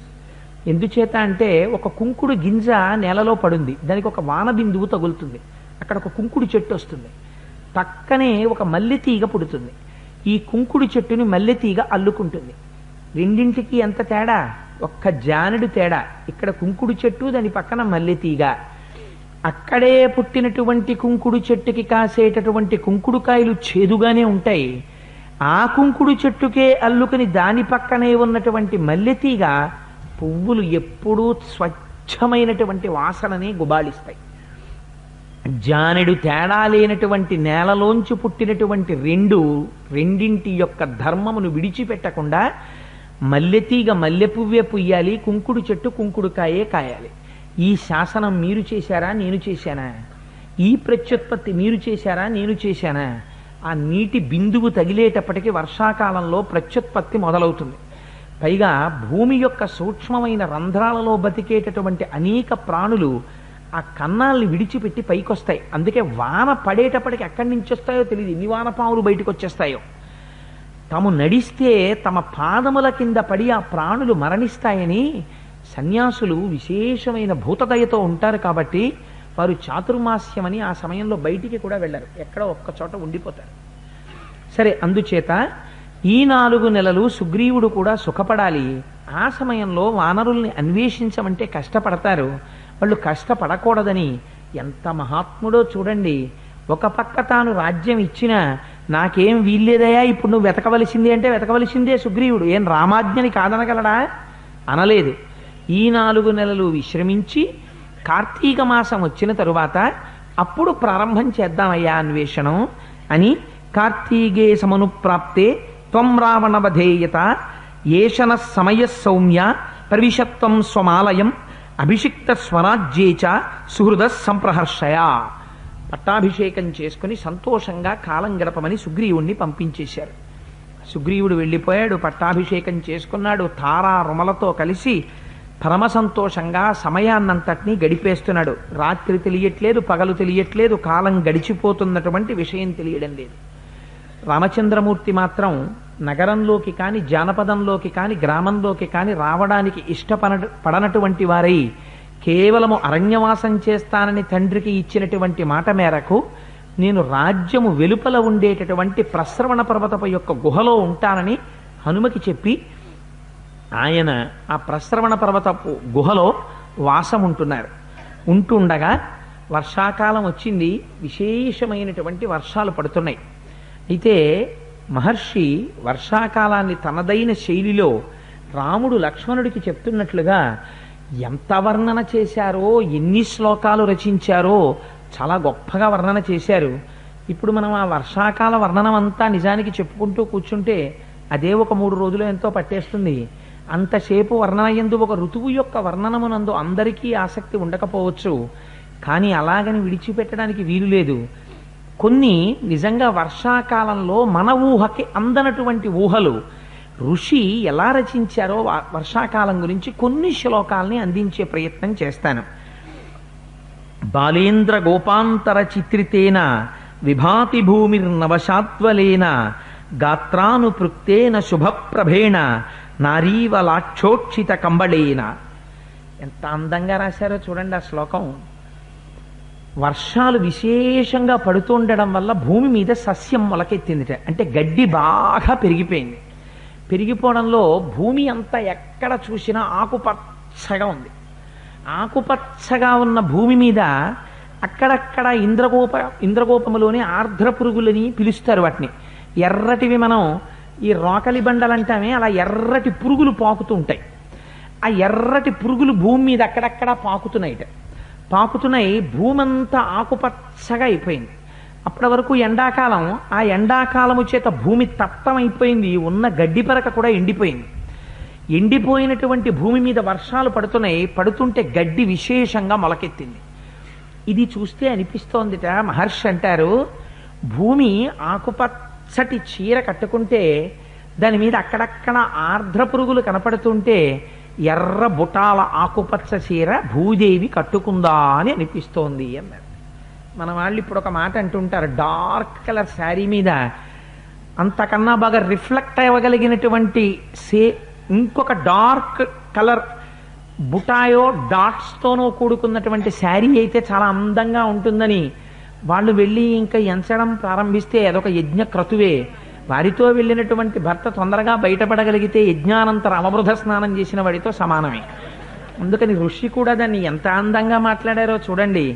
ఎందుచేత అంటే ఒక కుంకుడు గింజ నేలలో పడుంది, దానికి ఒక వాన బిందువు తగులుతుంది, అక్కడ ఒక కుంకుడు చెట్టు వస్తుంది, పక్కనే ఒక మల్లె తీగ పుడుతుంది. ఈ కుంకుడు చెట్టుని మల్లెతీగ అల్లుకుంటుంది. రెండింటికి ఎంత తేడా, ఒక్క జానెడు తేడా. ఇక్కడ కుంకుడు చెట్టు, దాని పక్కన మల్లెతీగ. అక్కడే పుట్టినటువంటి కుంకుడు చెట్టుకి కాసేటటువంటి కుంకుడుకాయలు చేదుగానే ఉంటాయి. ఆ కుంకుడు చెట్టుకే అల్లుకుని దాని పక్కనే ఉన్నటువంటి మల్లెతీగ పువ్వులు ఎప్పుడూ స్వచ్ఛమైనటువంటి వాసనని గుబాళిస్తాయి. జానెడు తేడా లేనటువంటి నేలలోంచి పుట్టినటువంటి రెండింటి యొక్క ధర్మమును విడిచిపెట్టకుండా మల్లెతీగ మల్లె పువ్వే పుయ్యాలి, కుంకుడు చెట్టు కుంకుడుకాయే కాయాలి. ఈ శాసనం మీరు చేశారా, నేను చేశానా? ఈ ప్రత్యుత్పత్తి మీరు చేశారా, నేను చేశానా? ఆ నీటి బిందువు తగిలేటప్పటికీ వర్షాకాలంలో ప్రత్యుత్పత్తి మొదలవుతుంది. పైగా భూమి యొక్క సూక్ష్మమైన రంధ్రాలలో బతికేటటువంటి అనేక ప్రాణులు ఆ కన్నాల్ని విడిచిపెట్టి పైకొస్తాయి. అందుకే వాన పడేటప్పటికి ఎక్కడి నుంచి వస్తాయో తెలియదు, ఎన్ని వానపాములు బయటకు వచ్చేస్తాయో. తాము నడిస్తే తమ పాదముల కింద పడి ఆ ప్రాణులు మరణిస్తాయని సన్యాసులు విశేషమైన భూతదయతో ఉంటారు. కాబట్టి వారు చాతుర్మాస్యమని ఆ సమయంలో బయటికి కూడా వెళ్ళరు, ఎక్కడో ఒక్క చోట ఉండిపోతారు. సరే, అందుచేత ఈ 4 నెలలు సుగ్రీవుడు కూడా సుఖపడాలి. ఆ సమయంలో వానరుల్ని అన్వేషించమంటే కష్టపడతారు. వాళ్ళు కష్టపడకూడదని ఎంత మహాత్ముడో చూడండి. ఒక పక్క తాను రాజ్యం ఇచ్చినా నాకేం వీల్లేదయా, ఇప్పుడు నువ్వు వెతకవలసిందే అంటే వెతకవలసిందే సుగ్రీవుడు. ఏం రామాజ్ఞని కాదనగలడా? అనలేదు. ఈ 4 నెలలు విశ్రమించి కార్తీక మాసం వచ్చిన తరువాత అప్పుడు ప్రారంభం చేద్దామయ్యా అన్వేషణం అని కార్తీకే సమనుప్రాప్తే త్వం రావణవధేయత ఏషన సమయ సౌమ్య ప్రవిశత్వం స్వమాలయం అభిషిక్త స్వరాజ్యేచ సుహృద సంప్రహర్షయ. పట్టాభిషేకం చేసుకుని సంతోషంగా కాలం గడపమని సుగ్రీవుణ్ణి పంపించేశారు. సుగ్రీవుడు వెళ్ళిపోయాడు, పట్టాభిషేకం చేసుకున్నాడు. తారా రుమలతో కలిసి పరమ సంతోషంగా సమయాన్నంతటినీ గడిపేస్తున్నాడు. రాత్రి తెలియట్లేదు, పగలు తెలియట్లేదు, కాలం గడిచిపోతున్నటువంటి విషయం తెలియడం లేదు. రామచంద్రమూర్తి మాత్రం నగరంలోకి కానీ జానపదంలోకి కానీ గ్రామంలోకి కానీ రావడానికి ఇష్టపడనటువంటి వారై కేవలము అరణ్యవాసం చేస్తానని తండ్రికి ఇచ్చినటువంటి మాట మేరకు నేను రాజ్యము వెలుపల ఉండేటటువంటి ప్రస్రవణ పర్వతపు యొక్క గుహలో ఉంటానని హనుమకి చెప్పి ఆయన ఆ ప్రస్రవణ పర్వతపు గుహలో వాసం ఉంటున్నారు. ఉంటుండగా వర్షాకాలం వచ్చింది, విశేషమైనటువంటి వర్షాలు పడుతున్నాయి. అయితే మహర్షి వర్షాకాలాన్ని తనదైన శైలిలో రాముడు లక్ష్మణుడికి చెప్తున్నట్లుగా ఎంత వర్ణన చేశారో, ఎన్ని శ్లోకాలు రచించారో చాలా గొప్పగా వర్ణన చేశారు. ఇప్పుడు మనం ఆ వర్షాకాల వర్ణనం అంతా నిజానికి చెప్పుకుంటూ కూర్చుంటే అదే ఒక 3 రోజులు ఎంతో పట్టేస్తుంది. అంతసేపు వర్ణనయందు ఒక ఋతువు యొక్క వర్ణనమునందు అందరికీ ఆసక్తి ఉండకపోవచ్చు, కానీ అలాగని విడిచిపెట్టడానికి వీలు లేదు. కొన్ని నిజంగా వర్షాకాలంలో మన ఊహకి అందనటువంటి ఊహలు ఋషి ఎలా రచించారో వర్షాకాలం గురించి కొన్ని శ్లోకాలని అందించే ప్రయత్నం చేస్తాను. బాలేంద్ర గోపాంతర చిత్రితేన విభాతి భూమిర్నవశాత్వలేన గాత్రానుపృక్తేన శుభప్రభేణ నారీవలాక్షోక్షిత కంబళేన. ఎంత అందంగా రాశారో చూడండి ఆ శ్లోకం. వర్షాలు విశేషంగా పడుతుండడం వల్ల భూమి మీద సస్యం మొలకెత్తిందిట, అంటే గడ్డి బాగా పెరిగిపోయింది. పెరిగిపోవడంలో భూమి అంతా ఎక్కడ చూసినా ఆకుపచ్చగా ఉంది. ఆకుపచ్చగా ఉన్న భూమి మీద అక్కడక్కడ ఇంద్రగోపములోని ఆర్ద్ర పురుగులని పిలుస్తారు వాటిని. ఎర్రటివి మనం ఈ రోకలి బండలు అంటామే, అలా ఎర్రటి పురుగులు పాకుతూ ఉంటాయి. ఆ ఎర్రటి పురుగులు భూమి మీద అక్కడక్కడ పాకుతున్నాయి. భూమి అంతా ఆకుపచ్చగా అయిపోయింది. అప్పటి వరకు ఎండాకాలం, ఆ ఎండాకాలము చేత భూమి తప్తమైపోయింది. ఉన్న గడ్డి పరక కూడా ఎండిపోయింది. ఎండిపోయినటువంటి భూమి మీద వర్షాలు పడుతుంటే గడ్డి విశేషంగా మొలకెత్తింది. ఇది చూస్తే అనిపిస్తోందిట, మహర్షి అంటారు, భూమి ఆకుపచ్చటి చీర కట్టుకుంటే దాని మీద అక్కడక్కడ ఆర్ద్ర పురుగులు కనపడుతుంటే ఎర్ర బుటాల ఆకుపచ్చ చీర భూదేవి కట్టుకుందా అని అనిపిస్తోంది అన్నారు. మన వాళ్ళు ఇప్పుడు ఒక మాట అంటుంటారు, డార్క్ కలర్ శారీ మీద అంతకన్నా బాగా రిఫ్లెక్ట్ అవ్వగలిగినటువంటి ఇంకొక డార్క్ కలర్ బుటాయో డాట్స్తోనో కూడుకున్నటువంటి శారీ అయితే చాలా అందంగా ఉంటుందని వాళ్ళు వెళ్ళి ఇంకా ఎంచడం ప్రారంభిస్తే అదొక యజ్ఞ క్రతువే. వారితో వెళ్ళినటువంటి భర్త తొందరగా బయటపడగలిగితే యజ్ఞానంతర అవబృధ స్నానం చేసిన వాడితో సమానమే. అందుకని ఋషి కూడా దాన్ని ఎంత అందంగా మాట్లాడారో చూడండి.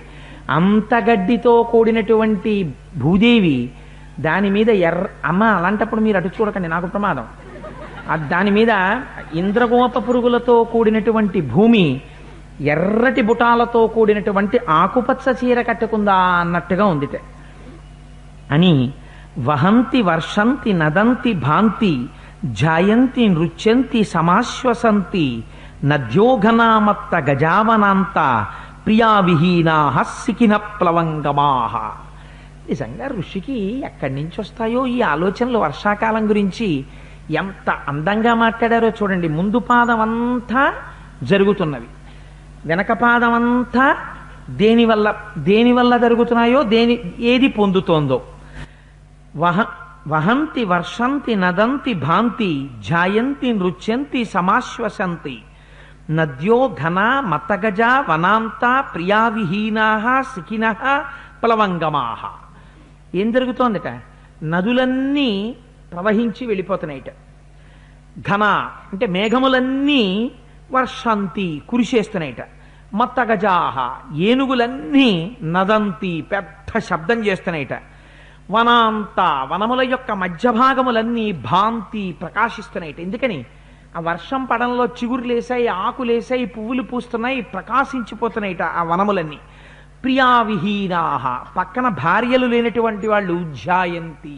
అంత గడ్డితో కూడినటువంటి భూదేవి దాని మీద అమ్మ అలాంటప్పుడు మీరు అటు చూడకండి, నాకు ప్రమాదం. దాని మీద ఇంద్రగోప పురుగులతో కూడినటువంటి భూమి ఎర్రటి బుటాలతో కూడినటువంటి ఆకుపచ్చ చీర కట్టుకుందా అన్నట్టుగా ఉందిట అని. వహంతి వర్షంతి నదంతి భాంతి జాయంతి నృత్యంతి సమాశ్వసంతి నద్యోఘనామత్త గజావనాంత ప్రియా విహీనాః సికిన ప్లవంగమాః. నిజంగా ఋషికి ఎక్కడి నుంచి వస్తాయో ఈ ఆలోచనలు వర్షాకాలం గురించి. ఎంత అందంగా మాట్లాడారో చూడండి. ముందు పాదం అంతా జరుగుతున్నవి, వెనక పాదం అంతా దేనివల్ల జరుగుతున్నాయో ఏది పొందుతోందో. వహంతి వర్షంతి నదంతి భాంతి జాయంతి నృత్యంతి సమాశ్వసంతి నద్యో ఘన మతగజ వనాంత ప్రియా విహీనాః సికినః ప్లవంగమాః. ఏం జరుగుతోందట? నదులన్నీ ప్రవహించి వెళ్ళిపోతున్నాయిట. ఘన అంటే మేఘములన్నీ వర్షంతి కురిసేస్తున్నాయిట. మత్తగజాహ ఏనుగులన్నీ నదంతి పెద్ద శబ్దం చేస్తున్నాయిట. వనాంత వనముల యొక్క మధ్య భాగములన్నీ భాంతి ప్రకాశిస్తున్నాయిట. ఎందుకని? ఆ వర్షం పడంలో చిగురులేసాయి, ఆకులేసాయి, పువ్వులు పూస్తున్నాయి, ప్రకాశించిపోతున్నాయిట ఆ వనములన్నీ. ప్రియా విహీనాః పక్కన భార్యలు లేనటువంటి వాళ్ళు ధ్యాయంతి.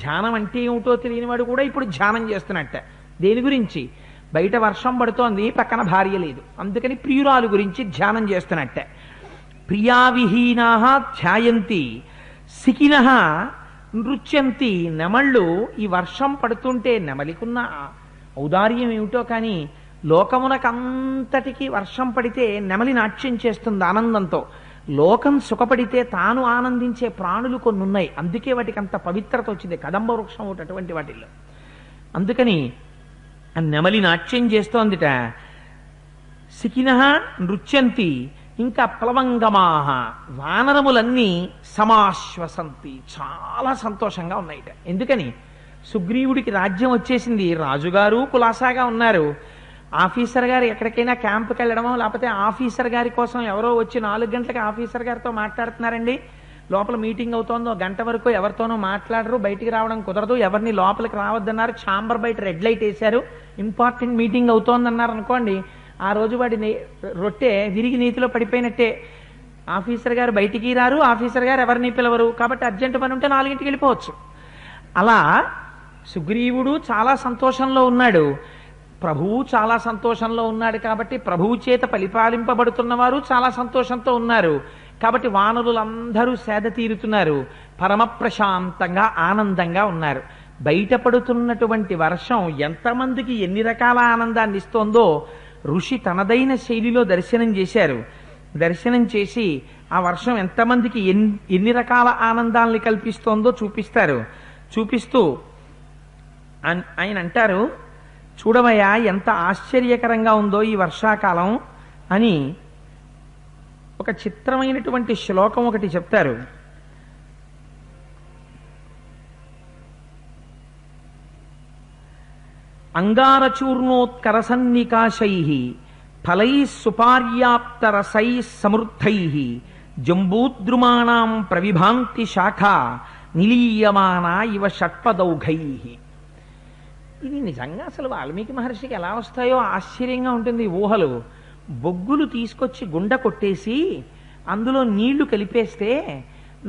ధ్యానం అంటే ఏమిటో తెలియని వాడు కూడా ఇప్పుడు ధ్యానం చేస్తున్నట్ట. దేని గురించి? బయట వర్షం పడుతోంది, పక్కన భార్య లేదు, అందుకని ప్రియురాలు గురించి ధ్యానం చేస్తున్నట్ట. ప్రియా విహీనాః ధ్యాయంతి సికినః నృత్యంతి. నెమళ్ళు ఈ వర్షం పడుతుంటే నెమలికున్న ఔదార్యం ఏమిటో కానీ లోకమునకంతటికి వర్షం పడితే నెమలి నాట్యం చేస్తుంది ఆనందంతో. లోకం సుఖపడితే తాను ఆనందించే ప్రాణులు కొన్ని ఉన్నాయి, అందుకే వాటికి అంత పవిత్రత వచ్చింది. కదంబ వృక్షం ఒకటి అటువంటి వాటిల్లో. అందుకని ఆ నెమలి నాట్యం చేస్తోందిట. సికినః నృత్యంతి. ఇంకా ప్లవంగమాః వానరములన్నీ సమాశ్వసంతి చాలా సంతోషంగా ఉన్నాయిట. ఎందుకని? సుగ్రీవుడికి రాజ్యం వచ్చేసింది, రాజుగారు కులాసాగా ఉన్నారు. ఆఫీసర్ గారు ఎక్కడికైనా క్యాంపుకి వెళ్ళడమో లేకపోతే ఆఫీసర్ గారి కోసం ఎవరో వచ్చి 4 గంటలకి ఆఫీసర్ గారితో మాట్లాడుతున్నారండి, లోపల మీటింగ్ అవుతోందో గంట వరకు ఎవరితోనూ మాట్లాడరు, బయటికి రావడం కుదరదు, ఎవరిని లోపలికి రావద్దన్నారు, ఛాంబర్ బయట రెడ్ లైట్ వేశారు, ఇంపార్టెంట్ మీటింగ్ అవుతోందన్నారు అనుకోండి, ఆ రోజు వాడి రొట్టె విరిగి నీతిలో పడిపోయినట్టే. ఆఫీసర్ గారు బయటికి రారు, ఆఫీసర్ గారు ఎవరిని పిలవరు, కాబట్టి అర్జెంటు పని ఉంటే 4ంటికి వెళ్ళిపోవచ్చు. అలా సుగ్రీవుడు చాలా సంతోషంలో ఉన్నాడు, ప్రభువు చాలా సంతోషంలో ఉన్నాడు. కాబట్టి ప్రభువు చేత పరిపాలింపబడుతున్న వారు చాలా సంతోషంతో ఉన్నారు. కాబట్టి వానరులందరూ సేద తీరుతున్నారు, పరమ ప్రశాంతంగా ఆనందంగా ఉన్నారు. బయటపడుతున్నటువంటి వర్షం ఎంతమందికి ఎన్ని రకాల ఆనందాన్ని ఇస్తోందో ఋషి తనదైన శైలిలో దర్శనం చేశారు. దర్శనం చేసి ఆ వర్షం ఎంతమందికి ఎన్ని రకాల ఆనందాల్ని కల్పిస్తోందో చూపిస్తారు. చూపిస్తూ ఆయన అంటారు, చూడవయ్యా ఎంత ఆశ్చర్యకరంగా ఉందో ఈ వర్షాకాలం అని ఒక చిత్రమైనటువంటి శ్లోకం ఒకటి చెప్తారు. అంగారచూర్ణోత్కరసన్నికాశైః ఫలైః సుపార్యాప్తరసైః సమృద్ధైః జంబూద్రుమాణాం ప్రవిభాంతి శాఖా నిలీయమానా ఇవ షట్పదౌఘైః. ఇది నిజంగా అసలు వాల్మీకి మహర్షికి ఎలా వస్తాయో ఆశ్చర్యంగా ఉంటుంది ఊహలు. బొగ్గులు తీసుకొచ్చి గుండ కొట్టేసి అందులో నీళ్లు కలిపేస్తే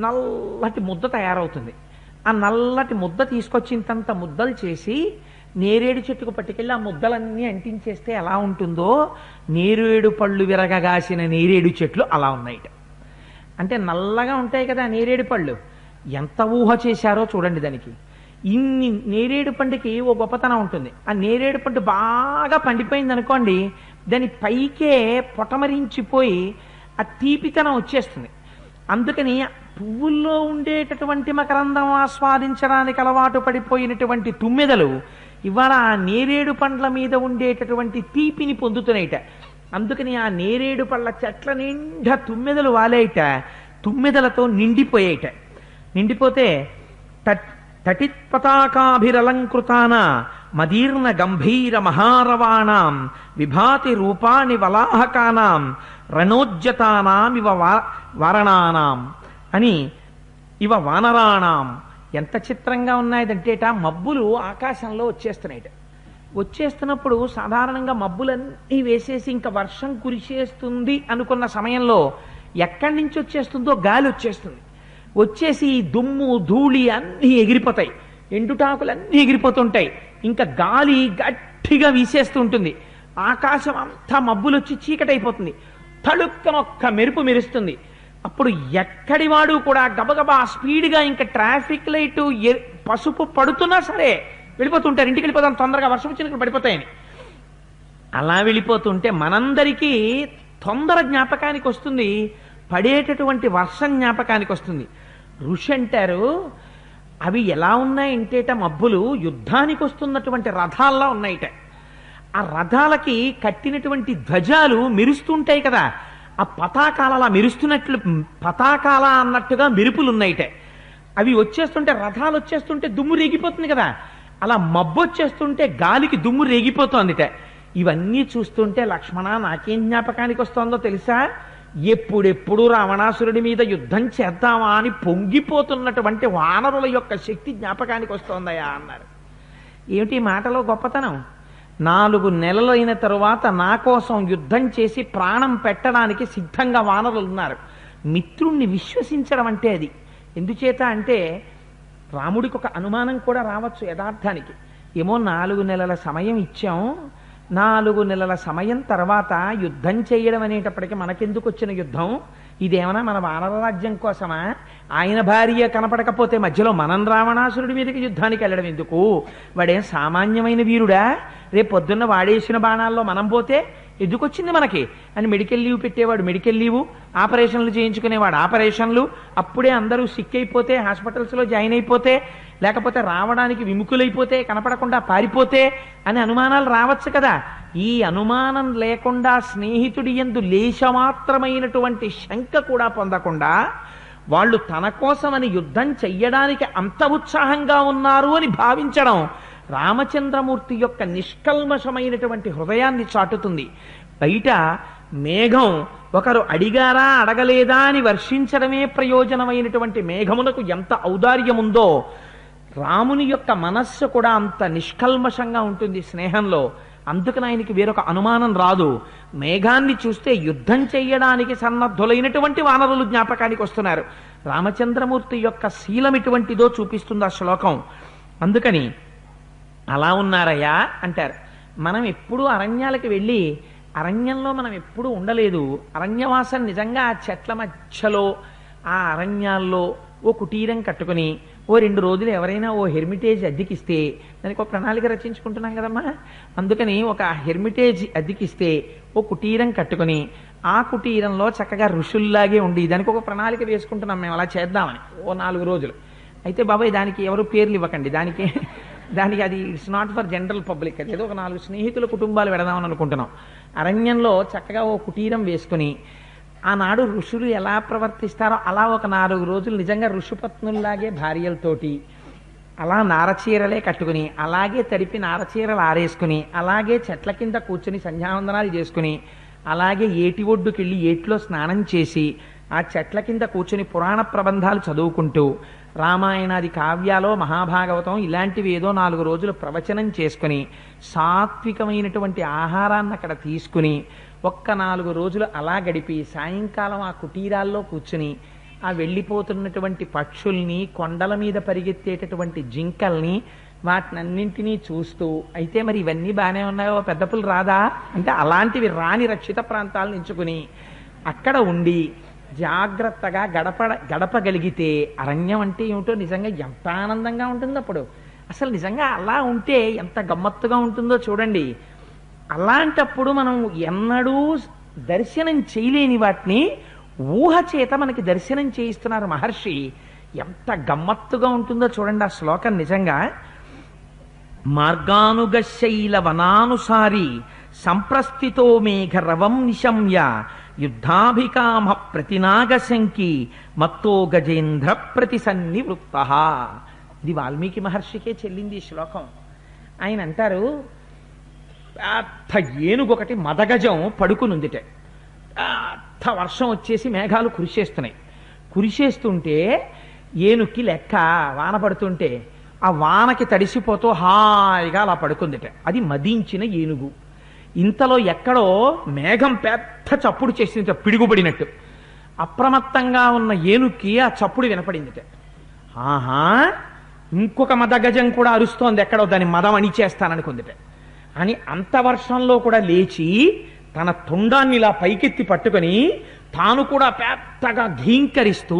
నల్లటి ముద్ద తయారవుతుంది. ఆ నల్లటి ముద్ద తీసుకొచ్చింతంత ముద్దలు చేసి నేరేడు చెట్టుకు పట్టుకెళ్ళి ఆ ముద్దలన్నీ అంటించేస్తే ఎలా ఉంటుందో నేరేడు పళ్ళు విరగగాసిన నేరేడు చెట్లు అలా ఉన్నాయిట. అంటే నల్లగా ఉంటాయి కదా నేరేడు పళ్ళు, ఎంత ఊహ చేశారో చూడండి దానికి. ఇన్ని నేరేడు పండుకి ఓ గొప్పతనం ఉంటుంది. ఆ నేరేడు పండు బాగా పండిపోయింది అనుకోండి, దాని పైకే పొటమరించిపోయి ఆ తీపితనం వచ్చేస్తుంది. అందుకని పువ్వుల్లో ఉండేటటువంటి మకరందం ఆస్వాదించడానికి అలవాటు పడిపోయినటువంటి తుమ్మెదలు ఇవాళ ఆ నేరేడు పండ్ల మీద ఉండేటటువంటి తీపిని పొందుతున్నాయిట. అందుకని ఆ నేరేడు పళ్ళ చెట్ల నిండా తుమ్మెదలు వాలేయట, తుమ్మెదలతో నిండిపోయేట. నిండిపోతే తటిత్పతాకాభిరలంకృతాన మదీర్ణ గంభీర మహారవాణాం విభాతి రూపాణి వలాహకానాం రణోజ్జతానాం ఇవ వారణానాం అని ఇవ వానరాణాం. ఎంత చిత్రంగా ఉన్నాయంటేట మబ్బులు ఆకాశంలో వచ్చేస్తున్నప్పుడు సాధారణంగా మబ్బులన్నీ వేసేసి ఇంకా వర్షం కురిసేస్తుంది అనుకున్న సమయంలో ఎక్కడి నుంచి వచ్చేస్తుందో గాలి వచ్చేసి దుమ్ము ధూళి అన్నీ ఎగిరిపోతాయి, ఎండుటాకులన్నీ ఎగిరిపోతుంటాయి, ఇంకా గాలి గట్టిగా వీసేస్తూ ఉంటుంది, ఆకాశం అంతా మబ్బులు వచ్చి చీకటైపోతుంది, తళుక్కనొక్క మెరుపు మెరుస్తుంది. అప్పుడు ఎక్కడివాడు కూడా గబగబా స్పీడ్గా ఇంకా ట్రాఫిక్ లైటు పసుపు పడుతున్నా సరే వెళ్ళిపోతుంటారు, ఇంటికి వెళ్ళిపోతాం తొందరగా వర్షం వచ్చినప్పుడు పడిపోతాయని. అలా వెళ్ళిపోతుంటే మనందరికీ తొందర జ్ఞాపకానికి వస్తుంది, పడేటటువంటి వర్షం జ్ఞాపకానికి వస్తుంది. ఋషి అంటారు అవి ఎలా ఉన్నాయంటేట మబ్బులు యుద్ధానికి వస్తున్నటువంటి రథాల్లో ఉన్నాయిట. ఆ రథాలకి కట్టినటువంటి ధ్వజాలు మెరుస్తుంటాయి కదా, ఆ పతాకాల అలా మెరుస్తున్నట్లు పతాకాల అన్నట్టుగా మెరుపులు ఉన్నాయిట. అవి వచ్చేస్తుంటే రథాలు వచ్చేస్తుంటే దుమ్ము రేగిపోతుంది కదా, అలా మబ్బు వచ్చేస్తుంటే గాలికి దుమ్ము రేగిపోతోందిట. ఇవన్నీ చూస్తుంటే లక్ష్మణ నాకేం జ్ఞాపకానికి వస్తోందో తెలుసా, ఎప్పుడెప్పుడు రావణాసురుడి మీద యుద్ధం చేద్దామా అని పొంగిపోతున్నటువంటి వానరుల యొక్క శక్తి జ్ఞాపకానికి వస్తోందయా అన్నారు. ఏమిటి మాటలో గొప్పతనం? 4 నెలలైన తరువాత నా కోసం యుద్ధం చేసి ప్రాణం పెట్టడానికి సిద్ధంగా వానరులు ఉన్నారు. మిత్రుణ్ణి విశ్వసించడం అంటే అది. ఎందుచేత అంటే రాముడికి ఒక అనుమానం కూడా రావచ్చు యథార్థానికి, ఏమో 4 నెలల సమయం ఇచ్చాం, 4 నెలల సమయం తర్వాత యుద్ధం చేయడం అనేటప్పటికీ మనకెందుకు వచ్చిన యుద్ధం, ఇదేమన్నా మన వానర రాజ్యం కోసమా, ఆయన భార్య కనపడకపోతే మధ్యలో మనం రావణాసురుడి మీదకి యుద్ధానికి వెళ్ళడం ఎందుకు, వాడేం సామాన్యమైన వీరుడా, రేపు పొద్దున్న వాడేసిన బాణాల్లో మనం పోతే ఎందుకు వచ్చింది మనకి అని మెడికల్ లీవ్ పెట్టేవాడు మెడికల్ లీవు, ఆపరేషన్లు చేయించుకునేవాడు ఆపరేషన్లు, అప్పుడే అందరూ సిక్ అయిపోతే హాస్పిటల్స్లో జాయిన్ అయిపోతే, లేకపోతే రావడానికి విముఖులైపోతే కనపడకుండా పారిపోతే అని అనుమానాలు రావచ్చు కదా. ఈ అనుమానం లేకుండా స్నేహితుడి యందు లేశమాత్రమైనటువంటి శంక కూడా పొందకుండా వాళ్ళు తన కోసమని యుద్ధం చెయ్యడానికి అంత ఉత్సాహంగా ఉన్నారు అని భావించడం రామచంద్రమూర్తి యొక్క నిష్కల్మషమైనటువంటి హృదయాన్ని చాటుతుంది. బయట మేఘం ఒకరు అడిగారా అడగలేదా అని వర్షించడమే ప్రయోజనమైనటువంటి మేఘమునకు ఎంత ఔదార్యం ఉందో రాముని యొక్క మనస్సు కూడా అంత నిష్కల్మషంగా ఉంటుంది స్నేహంలో. అందుకని ఆయనకి వేరొక అనుమానం రాదు. మేఘాన్ని చూస్తే యుద్ధం చెయ్యడానికి సన్నద్ధులైనటువంటి వానరులు జ్ఞాపకానికి వస్తున్నారు. రామచంద్రమూర్తి యొక్క శీలం ఎటువంటిదో చూపిస్తుంది ఆ శ్లోకం. అందుకని అలా ఉన్నారయ్యా అంటారు. మనం ఎప్పుడూ అరణ్యాలకు వెళ్ళి అరణ్యంలో మనం ఎప్పుడూ ఉండలేదు. అరణ్యవాసం నిజంగా ఆ చెట్ల మధ్యలో ఆ అరణ్యాల్లో ఓ కుటీరం కట్టుకుని ఓ 2 రోజులు ఎవరైనా ఓ హెర్మిటేజ్ అద్దెకిస్తే, దానికి ఒక ప్రణాళిక రచించుకుంటున్నాం కదమ్మా, అందుకని ఒక హెర్మిటేజ్ అద్దెకిస్తే ఓ కుటీరం కట్టుకుని ఆ కుటీరంలో చక్కగా ఋషుల్లాగే ఉండి దానికి ఒక ప్రణాళిక వేసుకుంటున్నాం మేము అలా చేద్దామని ఓ 4 రోజులు. అయితే బాబాయ్ దానికి ఎవరు పేర్లు ఇవ్వకండి, దానికి అది it's not for general public, అది ఏదో ఒక 4 స్నేహితుల కుటుంబాలు పెడదామని అనుకుంటున్నాం. అరణ్యంలో చక్కగా ఓ కుటీరం వేసుకుని ఆనాడు ఋషులు ఎలా ప్రవర్తిస్తారో అలా ఒక 4 రోజులు నిజంగా ఋషిపత్నుల్లాగే భార్యలతోటి అలా నారచీరలే కట్టుకుని అలాగే తడిపి నారచీరలు ఆరేసుకుని అలాగే చెట్ల కింద కూర్చుని సంధ్యావందనాలు చేసుకుని అలాగే ఏటి ఒడ్డుకెళ్ళి ఏట్లో స్నానం చేసి ఆ చెట్ల కింద కూర్చుని పురాణ ప్రబంధాలు చదువుకుంటూ రామాయణాది కావ్యాలో మహాభాగవతం ఇలాంటివి ఏదో 4 రోజులు ప్రవచనం చేసుకుని సాత్వికమైనటువంటి ఆహారాన్ని అక్కడ తీసుకుని ఒక్క 4 రోజులు అలా గడిపి సాయంకాలం ఆ కుటీరాల్లో కూర్చుని ఆ వెళ్ళిపోతున్నటువంటి పక్షుల్ని, కొండల మీద పరిగెత్తేటటువంటి జింకల్ని, వాటినన్నింటినీ చూస్తూ, అయితే మరి ఇవన్నీ బాగానే ఉన్నాయో పెద్దపులు రాదా అంటే అలాంటివి రాని రక్షిత ప్రాంతాలను ఎంచుకుని అక్కడ ఉండి జాగ్రత్తగా గడపగలిగితే అరణ్యం అంటే ఏమిటో నిజంగా ఎంత ఆనందంగా ఉంటుంది. అప్పుడు అసలు నిజంగా అలా ఉంటే ఎంత గమ్మత్తుగా ఉంటుందో చూడండి. అలాంటప్పుడు మనం ఎన్నడూ దర్శనం చేయలేని వాటిని ఊహ చేత మనకి దర్శనం చేయిస్తున్నారు మహర్షి. ఎంత గమ్మత్తుగా ఉంటుందో చూడండి ఆ శ్లోకం. నిజంగా మార్గానుగశైల వనానుసారి సంప్రస్థితో మేఘ రవం నిశమ్య యుద్ధాభికామ ప్రతినాగశంకి మత్తో గజేంద్ర ప్రతిసన్నివృత్త. ఇది వాల్మీకి మహర్షికే చెల్లింది ఈ శ్లోకం. ఆయన అంటారు, పెద్ద ఏనుగొకటి మదగజం పడుకునుందిట. పెద్ద వర్షం వచ్చేసి మేఘాలు కురిసేస్తున్నాయి. కురిసేస్తుంటే ఏనుక్కి లెక్క వాన పడుతుంటే ఆ వానకి తడిసిపోతూ హాయిగా అలా పడుకుందిట. అది మదించిన ఏనుగు. ఇంతలో ఎక్కడో మేఘం పెద్ద చప్పుడు చేసిందిట, పిడుగుపడినట్టు. అప్రమత్తంగా ఉన్న ఏనుక్కి ఆ చప్పుడు వినపడిందిట. ఆహా, ఇంకొక మదగజం కూడా అరుస్తోంది ఎక్కడో, దాని మదం అణిచేస్తాననుకుందిట అని అంత వర్షంలో కూడా లేచి తన తొండాన్ని ఇలా పైకెత్తి పట్టుకొని తాను కూడా పెద్దగా ఘీంకరిస్తూ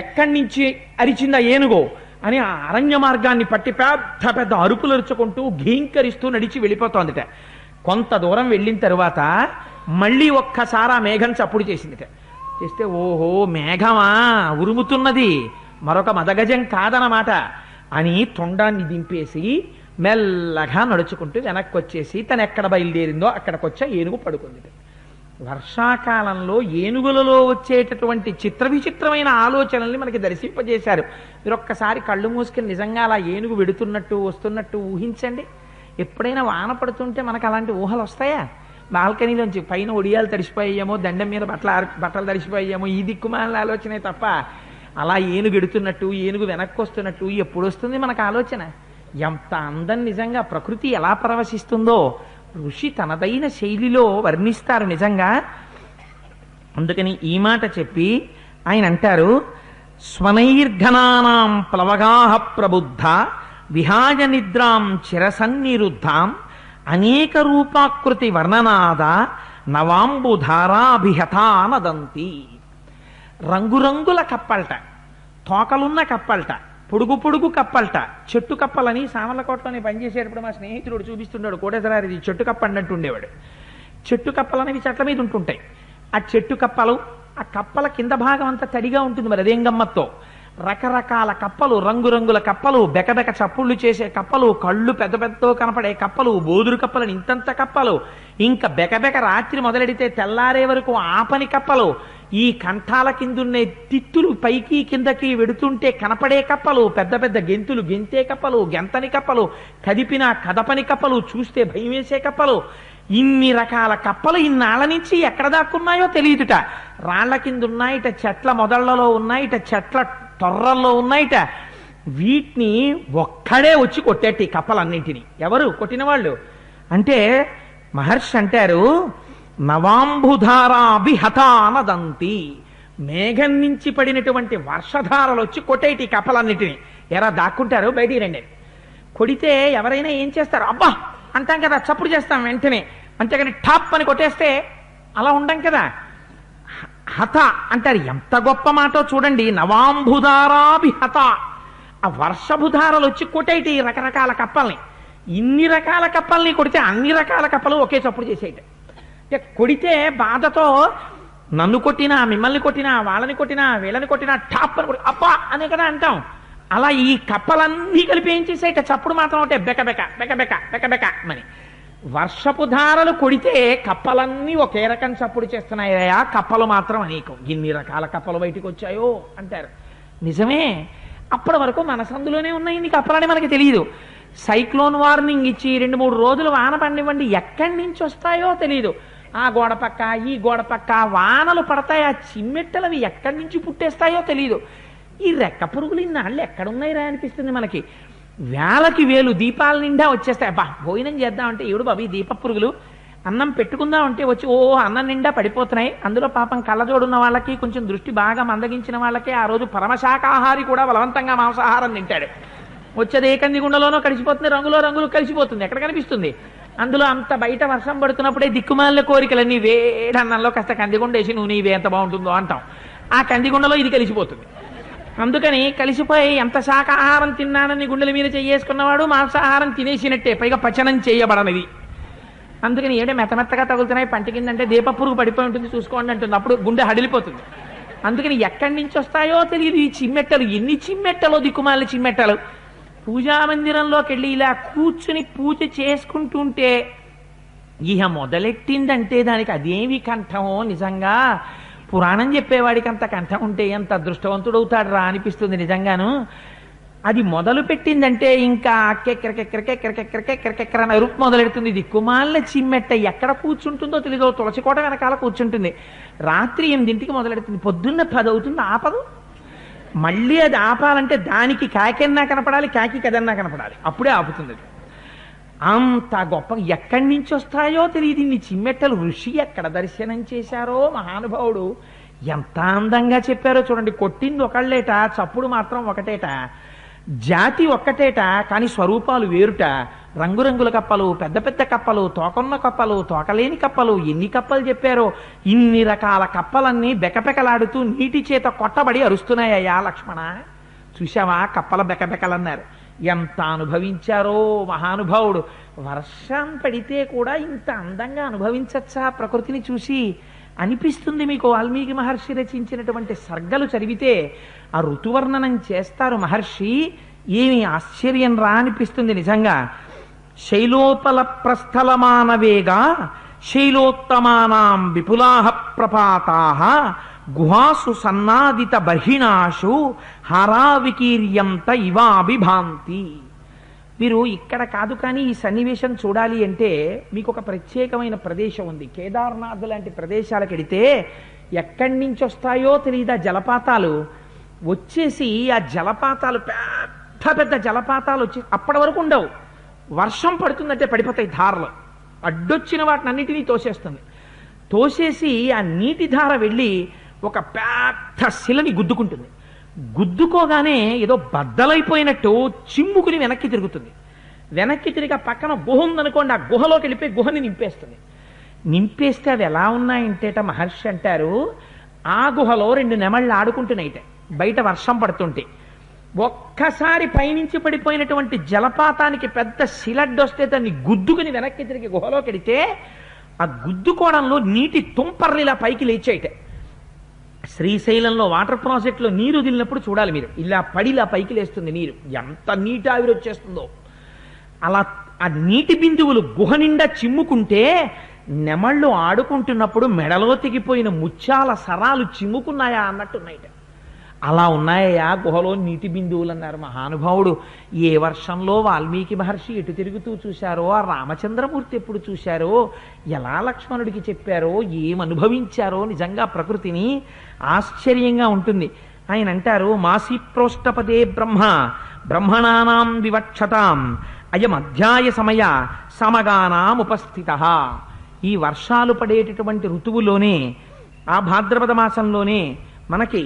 ఎక్కడి నుంచి అరిచిందా ఏనుగో అని ఆ అరణ్య మార్గాన్ని పట్టి పెద్ద పెద్ద అరుపులు అరుచుకుంటూ ఘీంకరిస్తూ నడిచి వెళ్ళిపోతోందిట. కొంత దూరం వెళ్ళిన తరువాత మళ్ళీ ఒక్కసారి ఆ మేఘం చప్పుడు చేసిందిట. చేస్తే ఓహో మేఘమా ఉరుముతున్నది, మరొక మదగజం కాదనమాట అని తొండాన్ని దింపేసి మెల్లగా నడుచుకుంటూ వెనక్కి వచ్చేసి తను ఎక్కడ బయలుదేరిందో అక్కడికొచ్చా ఏనుగు పడుకుంది. వర్షాకాలంలో ఏనుగులలో వచ్చేటటువంటి చిత్ర విచిత్రమైన ఆలోచనల్ని మనకి దర్శింపజేశారు. మీరు ఒక్కసారి కళ్ళు మూసుకొని నిజంగా అలా ఏనుగు వెడుతున్నట్టు వస్తున్నట్టు ఊహించండి. ఎప్పుడైనా వాన పడుతుంటే మనకు అలాంటి ఊహలు వస్తాయా? బాల్కనీలోంచి పైన ఒడియాలు తడిసిపోయామో, దండం మీద బట్టలు తడిసిపోయామో, ఈ దిక్కుమాల ఆలోచనే తప్ప అలా ఏనుగు ఎడుతున్నట్టు ఏనుగు వెనక్కి వస్తున్నట్టు ఎప్పుడు వస్తుంది మనకు ఆలోచన? ఎంత అందం నిజంగా ప్రకృతి ఎలా పరవశిస్తుందో ఋషి తనదైన శైలిలో వర్ణిస్తారు నిజంగా. అందుకని ఈ మాట చెప్పి ఆయన అంటారు, స్వనైర్ఘనానాం ప్లవగాహ ప్రబుద్ధ విహాయ నిద్రాం చిరసన్నిరుద్ధాం అనేక రూపాకృతి వర్ణనాద నవాంబుధారాభిహతానదంతి. రంగురంగుల కప్పల్ట, తోకలున్న కప్పల్ట, పొడుగు పొడుగు కప్పల్ట. చెట్టు కప్పలని సామర్లకోటలోనే పనిచేసేటప్పుడు మా స్నేహితుడు చూపిస్తుండేవాడు. కోటేశ్వరారు ఇది చెట్టు కప్ప అన్నట్టు ఉండేవాడు. చెట్టు కప్పలనేవి చెట్ల మీద ఉంటుంటాయి. ఆ చెట్టు కప్పలు, ఆ కప్పల కింద భాగం అంతా తడిగా ఉంటుంది, మరి అదేం గమ్మత్తో. రకరకాల కప్పలు, రంగురంగుల కప్పలు, బెకబెక చప్పుళ్ళు చేసే కప్పలు, కళ్ళు పెద్ద పెద్ద కనపడే కప్పలు, బోదురు కప్పలని ఇంతంత కప్పలు, ఇంకా బెకబెక రాత్రి మొదలెడితే తెల్లారే వరకు ఆపని కప్పలు, ఈ కంఠాల కిందున్నే తిత్తులు పైకి కిందకి వెడుతుంటే కనపడే కప్పలు, పెద్ద పెద్ద గెంతులు గెంతే కప్పలు, గెంతని కప్పలు, కదిపిన కదపని కప్పలు, చూస్తే భయం వేసే కప్పలు. ఇన్ని రకాల కప్పలు ఇన్నాళ్ళ నుంచి ఎక్కడ దాక్కున్నాయో తెలియదుట. రాళ్ల కింద ఉన్నాయిట, చెట్ల మొదళ్లలో ఉన్నాయిట, చెట్ల తొర్రల్లో ఉన్నాయిట. వీటిని ఒక్కడే వచ్చి కొట్టేట ఈ కప్పలన్నింటినీ. ఎవరు కొట్టిన వాళ్ళు అంటే మహర్షి అంటారు, నవాంబుధారాభిహతానదంతి. మేఘం నుంచి పడినటువంటి వర్షధారలు వచ్చి కొట్టేటి కప్పలన్నిటినీ. ఎరా దాక్కుంటారు, బయటికి రండి. కొడితే ఎవరైనా ఏం చేస్తారు, అబ్బా అంటాం కదా, చప్పుడు చేస్తాం వెంటనే. అంతేగాని టాప్ అని కొట్టేస్తే అలా ఉండం కదా. హత అంటారు, ఎంత గొప్ప మాటో చూడండి. నవాంబుధారాభిహత, ఆ వర్షభుధారలు వచ్చి కొట్టేటి రకరకాల కప్పల్ని. ఇన్ని రకాల కప్పల్ని కొడితే అన్ని రకాల కప్పలు ఒకే చప్పుడు చేసేట. కొడితే బాధతో నన్ను కొట్టినా, మిమ్మల్ని కొట్టినా, వాళ్ళని కొట్టినా, వీళ్ళని కొట్టినా టాప్ అని అబ్బా అనే కదా అంటాం. అలా ఈ కప్పలన్నీ కలిపి ఏం చేసేట, చప్పుడు మాత్రం అంటే బెకబెక బెకబెక బెకబెక అని. వర్షపు ధారలు కొడితే కప్పలన్నీ ఒకే రకం చప్పుడు చేస్తున్నాయా, కప్పలు మాత్రం అనేకం. ఎన్ని రకాల కప్పలు బయటికి వచ్చాయో అంటారు. నిజమే, అప్పటి వరకు మన సందులోనే ఉన్నాయి ఇన్ని కప్పలని మనకి తెలియదు. సైక్లోన్ వార్నింగ్ ఇచ్చి 2-3 రోజులు వాన పడినివ్వండి, ఎక్కడి నుంచి వస్తాయో తెలియదు. ఆ గోడ పక్క ఈ గోడ పక్క వానలు పడతాయి, ఆ చిమ్మెట్టలవి ఎక్కడి నుంచి పుట్టేస్తాయో తెలియదు. ఈ రెక్క పురుగులు ఇన్నాళ్ళు ఎక్కడున్నాయిరా అనిపిస్తుంది మనకి. వేలకి వేలు దీపాల నిండా వచ్చేస్తాయి. అబ్బా భోజనం చేద్దామంటే ఏడు బాబు ఈ దీప పురుగులు, అన్నం పెట్టుకుందామంటే వచ్చి ఓ అన్నం నిండా పడిపోతున్నాయి. అందులో పాపం కళ్ళజోడున్న వాళ్ళకి, కొంచెం దృష్టి బాగా మందగించిన వాళ్ళకి ఆ రోజు పరమశాకాహారి కూడా బలవంతంగా మాంసాహారం తింటాడు. వచ్చేది ఏ కందిగుండలోనో కలిసిపోతుంది, రంగులో రంగులు కలిసిపోతుంది, ఎక్కడ కనిపిస్తుంది. అందులో అంత బయట వర్షం పడుతున్నప్పుడే దిక్కుమాలిన కోరికలన్నీ వేడన్నంలో కాస్త కందిగుండ వేసి నూనె ఇవే ఎంత బాగుంటుందో అంటాం. ఆ కందిగుండలో ఇది కలిసిపోతుంది. అందుకని కలిసిపోయి ఎంత శాకాహారం తిన్నానని గుండెల మీద చేసుకున్నవాడు మాంసాహారం తినేసినట్టే, పైగా పచనం చేయబడనిది. అందుకని ఏడే మెత్తమెత్తగా తగులుతున్నాయి పంటి కిందంటే దీప పురుగు పడిపోయి ఉంటుంది చూసుకోండి అంటుంది, అప్పుడు గుండె హడిలిపోతుంది. అందుకని ఎక్కడి నుంచి వస్తాయో తెలియదు ఈ చిమ్మెట్టలు. ఎన్ని చిమ్మెట్టలో దిక్కుమాలి చిమ్మెట్టలు. పూజామందిరంలోకి వెళ్ళి ఇలా కూర్చుని పూజ చేసుకుంటుంటే ఇహ మొదలెట్టిందంటే దానికి అదేమి కంఠమో. నిజంగా పురాణం చెప్పేవాడికి అంత కంఠం ఉంటే ఎంత అదృష్టవంతుడవుతాడు రా అనిపిస్తుంది నిజంగాను. అది మొదలు పెట్టిందంటే ఇంకా కెక్కెక్కెక్కెక్కెక్కెక్కెక్కెక్కెక్కెక్కెక్కెక్కెర అని అరుపు మొదలెడుతుంది. ఇది కుమార్ల చిమ్మెట్ట ఎక్కడ కూర్చుంటుందో తెలీదు, తులసి కోట వెనకాల కూర్చుంటుంది. రాత్రి 8ంటికి మొదలెడుతుంది, పొద్దున్న 10 అవుతుంది, ఆపదు. మళ్ళీ అది ఆపాలంటే దానికి కాకెన్నా కనపడాలి, కాకి కదన్నా కనపడాలి, అప్పుడే ఆపుతుంది అది. అంత గొప్ప ఎక్కడి నుంచి వస్తాయో తెలియదు ఇన్ని చిమ్మెట్టలు. ఋషి ఎక్కడ దర్శనం చేశారో మహానుభావుడు, ఎంత అందంగా చెప్పారో చూడండి. కొట్టింది ఒకళ్ళేట, చప్పుడు మాత్రం ఒకటేట, జాతి ఒక్కటేట, కానీ స్వరూపాలు వేరుట. రంగురంగుల కప్పలు, పెద్ద పెద్ద కప్పలు, తోకన్న కప్పలు, తోకలేని కప్పలు, ఎన్ని కప్పలు చెప్పారో. ఇన్ని రకాల కప్పలన్నీ బెకబెకలాడుతూ నీటి చేత కొట్టబడి అరుస్తున్నాయ్యా లక్ష్మణ. చూశావా కప్పల బెకబెకలన్నారు. ఎంత అనుభవించారో మహానుభావుడు. వర్షం పడితే కూడా ఇంత అందంగా అనుభవించచ్చా ప్రకృతిని చూసి అనిపిస్తుంది మీకు. వాల్మీకి మహర్షి రచించినటువంటి సర్గలు చదివితే ఆ ఋతువర్ణనం చేస్తారు మహర్షి. ఏమి ఆశ్చర్యం రా అనిపిస్తుంది నిజంగా. శైలోపల ప్రస్థలమానవేగా శైలోత్తమానాం విపులాహ ప్రపాతాః గుహాసు సన్నాదిత బర్హిణాషు హారావికీర్యంత ఇవాభిభాంతి. మీరు ఇక్కడ కాదు కానీ ఈ సన్నివేశం చూడాలి అంటే మీకు ఒక ప్రత్యేకమైన ప్రదేశం ఉంది. కేదార్నాథ్ లాంటి ప్రదేశాలకు వెడితే ఎక్కడి నుంచి వస్తాయో తెలియదు ఆ జలపాతాలు. వచ్చేసి ఆ జలపాతాలు పెద్ద పెద్ద జలపాతాలు వచ్చి అప్పటి వరకు ఉండవు. వర్షం పడుతుందంటే పడిపోతాయి ధారలు. అడ్డొచ్చిన వాటిని అన్నిటినీ తోసేస్తుంది. తోసేసి ఆ నీటి ధార వెళ్ళి ఒక పెద్ద శిలని గుద్దుకుంటుంది. గుద్దుకోగానే ఏదో బద్దలైపోయినట్టు చిమ్ముకుని వెనక్కి తిరుగుతుంది. వెనక్కి తిరిగి పక్కన గుహ ఉందనుకోండి, ఆ గుహలోకి వెళ్ళిపోయి గుహని నింపేస్తుంది. నింపేస్తే అవి ఎలా ఉన్నాయంటేట మహర్షి అంటారు, ఆ గుహలో 2 నెమళ్ళు ఆడుకుంటున్నాయిట బయట వర్షం పడుతుంటే. ఒక్కసారి పైనుంచి పడిపోయినటువంటి జలపాతానికి పెద్ద శిలడ్డొస్తే దాన్ని గుద్దుకుని వెనక్కి తిరిగి గుహలోకి వెడితే ఆ గుద్దుకోవడంలో నీటి తుంపర్లు ఇలా పైకి లేచాయిట. శ్రీశైలంలో వాటర్ ప్రాజెక్టులో నీరు వదిలినప్పుడు చూడాలి మీరు, ఇలా పడి ఇలా పైకి లేస్తుంది నీరు, ఎంత నీటి ఆవిరి వచ్చేస్తుందో. అలా ఆ నీటి బిందువులు గుహ నిండా చిమ్ముకుంటే నెమళ్ళు ఆడుకుంటున్నప్పుడు మెడలో తెగిపోయిన ముత్యాల సరాలు చిమ్ముకున్నాయా అన్నట్టున్నాయిట. అలా ఉన్నాయా గుహలో నీటి బిందువులు అన్నారు మహానుభావుడు. ఏ వర్షంలో వాల్మీకి మహర్షి ఎటు తిరుగుతూ చూశారో, ఆ రామచంద్రమూర్తి ఎప్పుడు చూశారో, ఎలా లక్ష్మణుడికి చెప్పారో, ఏమనుభవించారో నిజంగా ప్రకృతిని ఆశ్చర్యంగా ఉంటుంది. ఆయన అంటారు, మాసి ప్రోష్టపదే బ్రహ్మ బ్రహ్మణానాం వివక్షతాం అయం అధ్యాయ సమయ సమగానాం ఉపస్థిత. ఈ వర్షాలు పడేటటువంటి ఋతువులోనే, ఆ భాద్రపద మాసంలోనే మనకి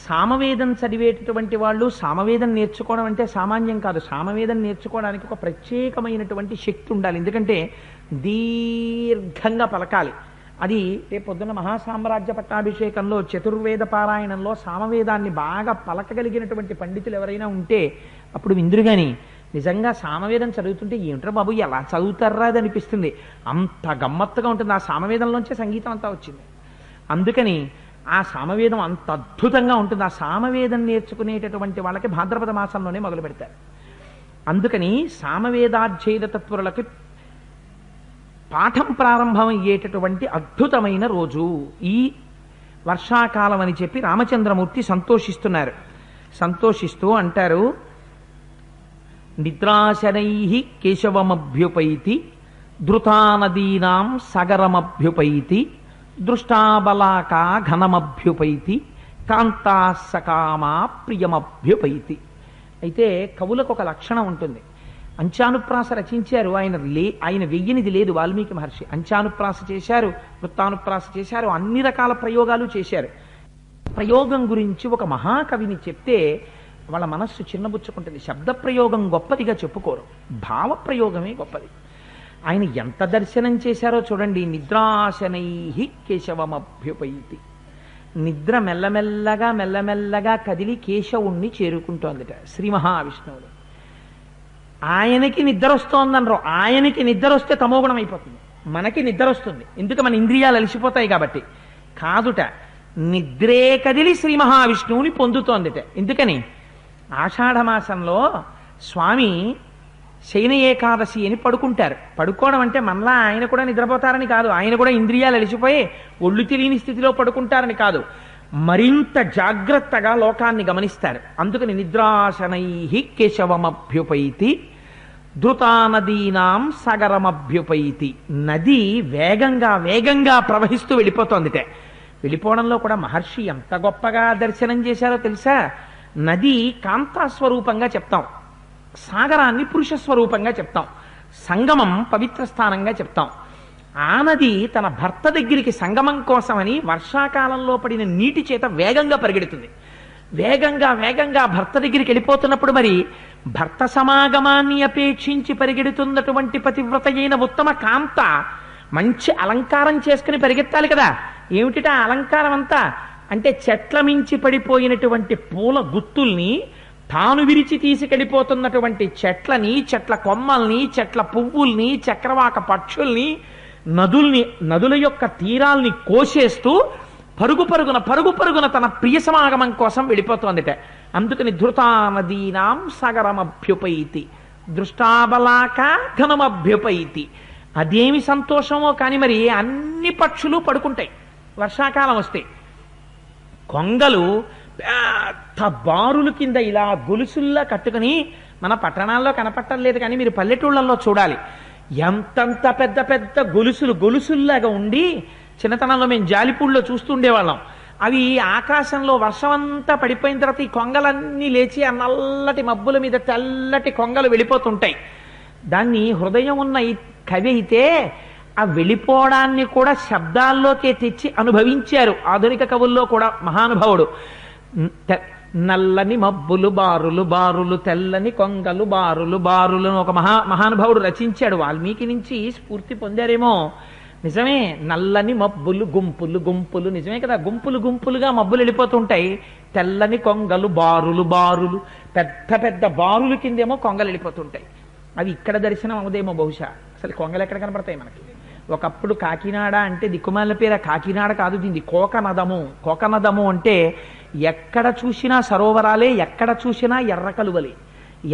సామవేదం చదివేటటువంటి వాళ్ళు, సామవేదం నేర్చుకోవడం అంటే సామాన్యం కాదు. సామవేదం నేర్చుకోవడానికి ఒక ప్రత్యేకమైనటువంటి శక్తి ఉండాలి. ఎందుకంటే దీర్ఘంగా పలకాలి. అది రేపు పొద్దున్న మహాసామ్రాజ్య పట్టాభిషేకంలో చతుర్వేద పారాయణంలో సామవేదాన్ని బాగా పలకగలిగినటువంటి పండితులు ఎవరైనా ఉంటే అప్పుడు విందురుగాని నిజంగా సామవేదం చదువుతుంటే ఏమిట్రా బాబు ఎలా చదువుతారా అది అనిపిస్తుంది. అంత గమ్మత్తుగా ఉంటుంది. ఆ సామవేదంలోంచే సంగీతం అంతా వచ్చింది. అందుకని ఆ సామవేదం అంత అద్భుతంగా ఉంటుంది. ఆ సామవేదం నేర్చుకునేటటువంటి వాళ్ళకి భాద్రపద మాసంలోనే మొదలు పెడతారు. అందుకని సామవేదాధ్యయన తత్పరులకి పాఠం ప్రారంభం అయ్యేటటువంటి అద్భుతమైన రోజు ఈ వర్షాకాలం అని చెప్పి రామచంద్రమూర్తి సంతోషిస్తున్నారు. సంతోషిస్తూ అంటారు, నిద్రాశనై కేశవమభ్యుపైతి ధృతానదీనాం సగరమభ్యుపైతి దృష్టాబలాకా ఘనమభ్యుపైతి కాంతా సకామా ప్రియమభ్యుపైతి. అయితే కవులకు ఒక లక్షణం ఉంటుంది. అంచానుప్రాస రచించారు. ఆయన వెయ్యనిది లేదు వాల్మీకి మహర్షి. అంచానుప్రాస చేశారు, వృత్తానుప్రాస చేశారు, అన్ని రకాల ప్రయోగాలు చేశారు. ప్రయోగం గురించి ఒక మహాకవిని చెప్తే వాళ్ళ మనస్సు చిన్నబుచ్చుకుంటుంది. శబ్ద ప్రయోగం గొప్పదిగా చెప్పుకోరు, భావ ప్రయోగమే గొప్పది. ఆయన ఎంత దర్శనం చేశారో చూడండి. నిద్రాశనై కేశవమభ్యుపైతి. నిద్ర మెల్లమెల్లగా మెల్లమెల్లగా కదిలి కేశవుణ్ణి చేరుకుంటోందిట శ్రీ మహావిష్ణువుడు. ఆయనకి నిద్ర వస్తోందనరు. ఆయనకి నిద్ర వస్తే తమోగుణం అయిపోతుంది, మనకి నిద్ర వస్తుంది. ఎందుకు? మన ఇంద్రియాలు అలసిపోతాయి కాబట్టి. కాదుట, నిద్రే కదిలి శ్రీ మహావిష్ణువుని పొందుతోందిట. ఎందుకని? ఆషాఢమాసంలో స్వామి శయన ఏకాదశి అని పడుకుంటారు. పడుకోవడం అంటే మనలా ఆయన కూడా నిద్రపోతారని కాదు, ఆయన కూడా ఇంద్రియాలు అలిసిపోయి ఒళ్ళు తెలియని స్థితిలో పడుకుంటారని కాదు. మరింత జాగ్రత్తగా లోకాన్ని గమనిస్తారు. అందుకని నిద్రాశనై కేశవమభ్యుపైతి ధృతానదీనాం సగరమభ్యుపైతి. నది వేగంగా వేగంగా ప్రవహిస్తూ వెళ్ళిపోతోందిటే. వెళ్ళిపోవడంలో కూడా మహర్షి ఎంత గొప్పగా దర్శనం చేశారో తెలుసా? నది కాంతాస్వరూపంగా చెప్తాం, సాగరాన్ని పురుష స్వరూపంగా చెప్తాం, సంగమం పవిత్ర స్థానంగా చెప్తాం. ఆ నది తన భర్త దగ్గరికి సంగమం కోసమని వర్షాకాలంలో పడిన నీటి చేత వేగంగా పరిగెడుతుంది. వేగంగా వేగంగా భర్త దగ్గరికి వెళ్ళిపోతున్నప్పుడు మరి భర్త సమాగమాన్ని అపేక్షించి పరిగెడుతున్నటువంటి పతివ్రత అయిన ఉత్తమ కాంత మంచి అలంకారం చేసుకుని పరిగెత్తాలి కదా. ఏమిటిట ఆ అలంకారం అంతా అంటే చెట్ల మించి పడిపోయినటువంటి పూల గుత్తుల్ని, తాను విరిచి తీసుకెళ్ళిపోతున్నటువంటి చెట్లని, చెట్ల కొమ్మల్ని, చెట్ల పువ్వుల్ని, చక్రవాక పక్షుల్ని, నదుల యొక్క తీరాల్ని కోసేస్తూ పరుగు పరుగున తన ప్రియ సమాగమం కోసం వెళ్ళిపోతోందిట. అందుకని ధృతానదీనాం సగరమభ్యుపైతి దృష్టాబలాక ఘనమభ్యుపైతి. అదేమి సంతోషమో కానీ మరి అన్ని పక్షులు పడుకుంటాయి వర్షాకాలం వస్తే. కొంగలు పెద్ద బారుల కింద ఇలా గొలుసుల్లా కట్టుకుని, మన పట్టణాల్లో కనపట్టలేదు కానీ మీరు పల్లెటూళ్ళల్లో చూడాలి, ఎంతంత పెద్ద పెద్ద గొలుసుల్లాగా ఉండి, చిన్నతనంలో మేము జాలిపూడిలో చూస్తుండేవాళ్ళం. అవి ఆకాశంలో వర్షం అంతా పడిపోయిన తర్వాత ఈ కొంగలన్నీ లేచి ఆ నల్లటి మబ్బుల మీద తెల్లటి కొంగలు వెళ్ళిపోతుంటాయి. దాన్ని హృదయం ఉన్న ఈ కవి అయితే ఆ వెళ్ళిపోవడాన్ని కూడా శబ్దాల్లోకే తెచ్చి అనుభవించారు ఆధునిక కవుల్లో కూడా మహానుభావుడు. నల్లని మబ్బులు బారులు బారులు, తెల్లని కొంగలు బారులు బారులు ఒక మహానుభావుడు రచించాడు. వాల్మీకి నుంచి స్ఫూర్తి పొందారేమో. నిజమే, నల్లని మబ్బులు గుంపులు గుంపులు, నిజమే కదా, గుంపులు గుంపులుగా మబ్బులు వెళ్ళిపోతుంటాయి. తెల్లని కొంగలు బారులు బారులు, పెద్ద పెద్ద బారులు కిందేమో కొంగలు వెళ్ళిపోతుంటాయి. అవి ఇక్కడ దర్శనం అవదేమో బహుశా. అసలు కొంగలు ఎక్కడ కనపడతాయి మనకి? ఒకప్పుడు కాకినాడ అంటే దిక్కుమాల పేర కాకినాడ కాదు, దీన్ని కోకనదము. కోకనదము అంటే ఎక్కడ చూసినా సరోవరాలే, ఎక్కడ చూసినా ఎర్రకలువలే.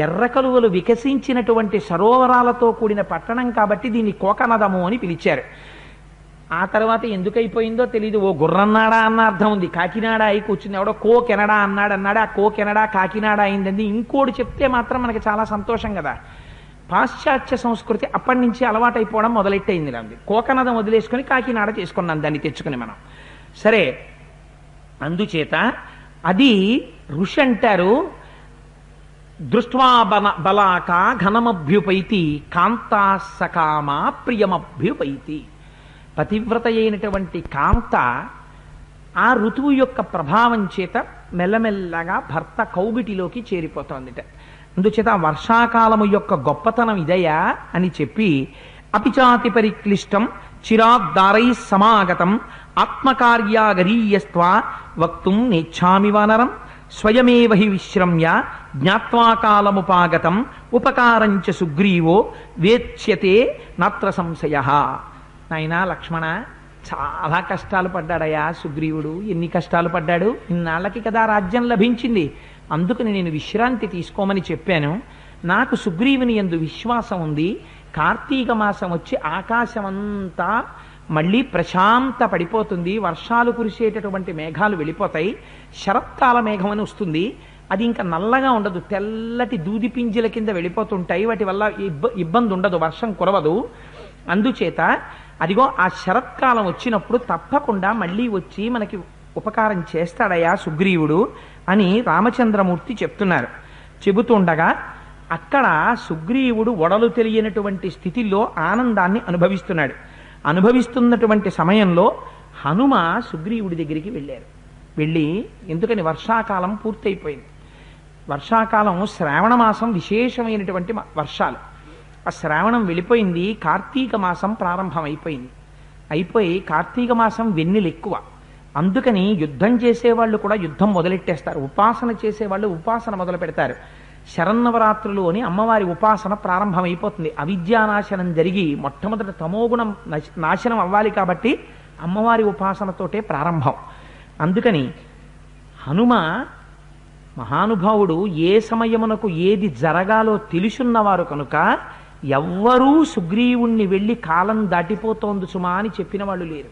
ఎర్రకలువలు వికసించినటువంటి సరోవరాలతో కూడిన పట్టణం కాబట్టి దీన్ని కోకనదము అని పిలిచారు. ఆ తర్వాత ఎందుకైపోయిందో తెలియదు. ఓ గుర్రన్నాడా అన్న అర్థం ఉంది, కాకినాడ అయి కూర్చుంది. ఎవడో కో కెనడా అన్నాడు. ఆ కో కెనడా కాకినాడ అయిందండి. ఇంకోటి చెప్తే మాత్రం మనకి చాలా సంతోషం కదా. పాశ్చాత్య సంస్కృతి అప్పటి నుంచి అలవాటైపోవడం మొదలెట్టయింది. అంది కోకనదం వదిలేసుకొని కాకినాడ చేసుకున్నాం దాన్ని తెచ్చుకుని మనం. సరే, అందుచేత అది ఋషి అంటారు దృష్ట్వా బలాక ఘనమభ్యుపైతి కాంతా సకామ ప్రియమభ్యుపైతి. పతివ్రత అయినటువంటి కాంత ఆ ఋతువు యొక్క ప్రభావం చేత మెల్లమెల్లగా భర్త కౌగిటిలోకి చేరిపోతోందిట. అందుచేత వర్షాకాలము యొక్క గొప్పతనం ఇదయా అని చెప్పి అపిచాతి పరిక్లిష్టం చిరాద్దారై సమాగతం ఆత్మకార్యాగరీయస్త్వా వక్తుం నేచ్ఛామి వానరం స్వయమేవ హి విశ్రమ్య జ్ఞాత్వా కాలముపాగతం ఉపకారంచ సుగ్రీవో వేత్స్యతే నాత్ర సంశయః. నాయనా లక్ష్మణ, చాలా కష్టాలు పడ్డాడయా సుగ్రీవుడు. ఎన్ని కష్టాలు పడ్డాడు! ఇన్నాళ్ళకి కదా రాజ్యం లభించింది. అందుకని నేను విశ్రాంతి తీసుకోమని చెప్పాను. నాకు సుగ్రీవుని యందు విశ్వాసం ఉంది. కార్తీక మాసం వచ్చి ఆకాశమంతా మళ్ళీ ప్రశాంత పడిపోతుంది. వర్షాలు కురిసేటటువంటి మేఘాలు వెళ్ళిపోతాయి. శరత్కాల మేఘం అని వస్తుంది. అది ఇంకా నల్లగా ఉండదు, తెల్లటి దూది పింజల కింద వెళ్ళిపోతుంటాయి. వాటి వల్ల ఇబ్బంది ఉండదు, వర్షం కురవదు. అందుచేత అదిగో ఆ శరత్కాలం వచ్చినప్పుడు తప్పకుండా మళ్ళీ వచ్చి మనకి ఉపకారం చేస్తాడయా సుగ్రీవుడు అని రామచంద్రమూర్తి చెప్తున్నారు. చెబుతుండగా అక్కడ సుగ్రీవుడు ఒడలు తెలియనటువంటి స్థితిలో ఆనందాన్ని అనుభవిస్తున్నాడు. అనుభవిస్తున్నటువంటి సమయంలో హనుమ సుగ్రీవుడి దగ్గరికి వెళ్ళారు. వెళ్ళి, ఎందుకని వర్షాకాలం పూర్తయిపోయింది. వర్షాకాలం శ్రావణ మాసం విశేషమైనటువంటి వర్షాలు. ఆ శ్రావణం వెళ్ళిపోయింది, కార్తీక మాసం ప్రారంభమైపోయింది. అయిపోయి కార్తీక మాసం వెన్నెలు ఎక్కువ. అందుకని యుద్ధం చేసేవాళ్ళు కూడా యుద్ధం మొదలెట్టేస్తారు, ఉపాసన చేసేవాళ్ళు ఉపాసన మొదలు పెడతారు. శరన్నవరాత్రులు అని అమ్మవారి ఉపాసన ప్రారంభమైపోతుంది. అవిద్యానాశనం జరిగి మొట్టమొదటి తమోగుణం నాశనం అవ్వాలి కాబట్టి అమ్మవారి ఉపాసనతోటే ప్రారంభం. అందుకని హనుమ మహానుభావుడు ఏ సమయమునకు ఏది జరగాలో తెలుసున్నవారు కనుక ఎవ్వరూ సుగ్రీవుణ్ణి వెళ్ళి కాలం దాటిపోతోంది సుమా అని చెప్పిన వాళ్ళు లేరు.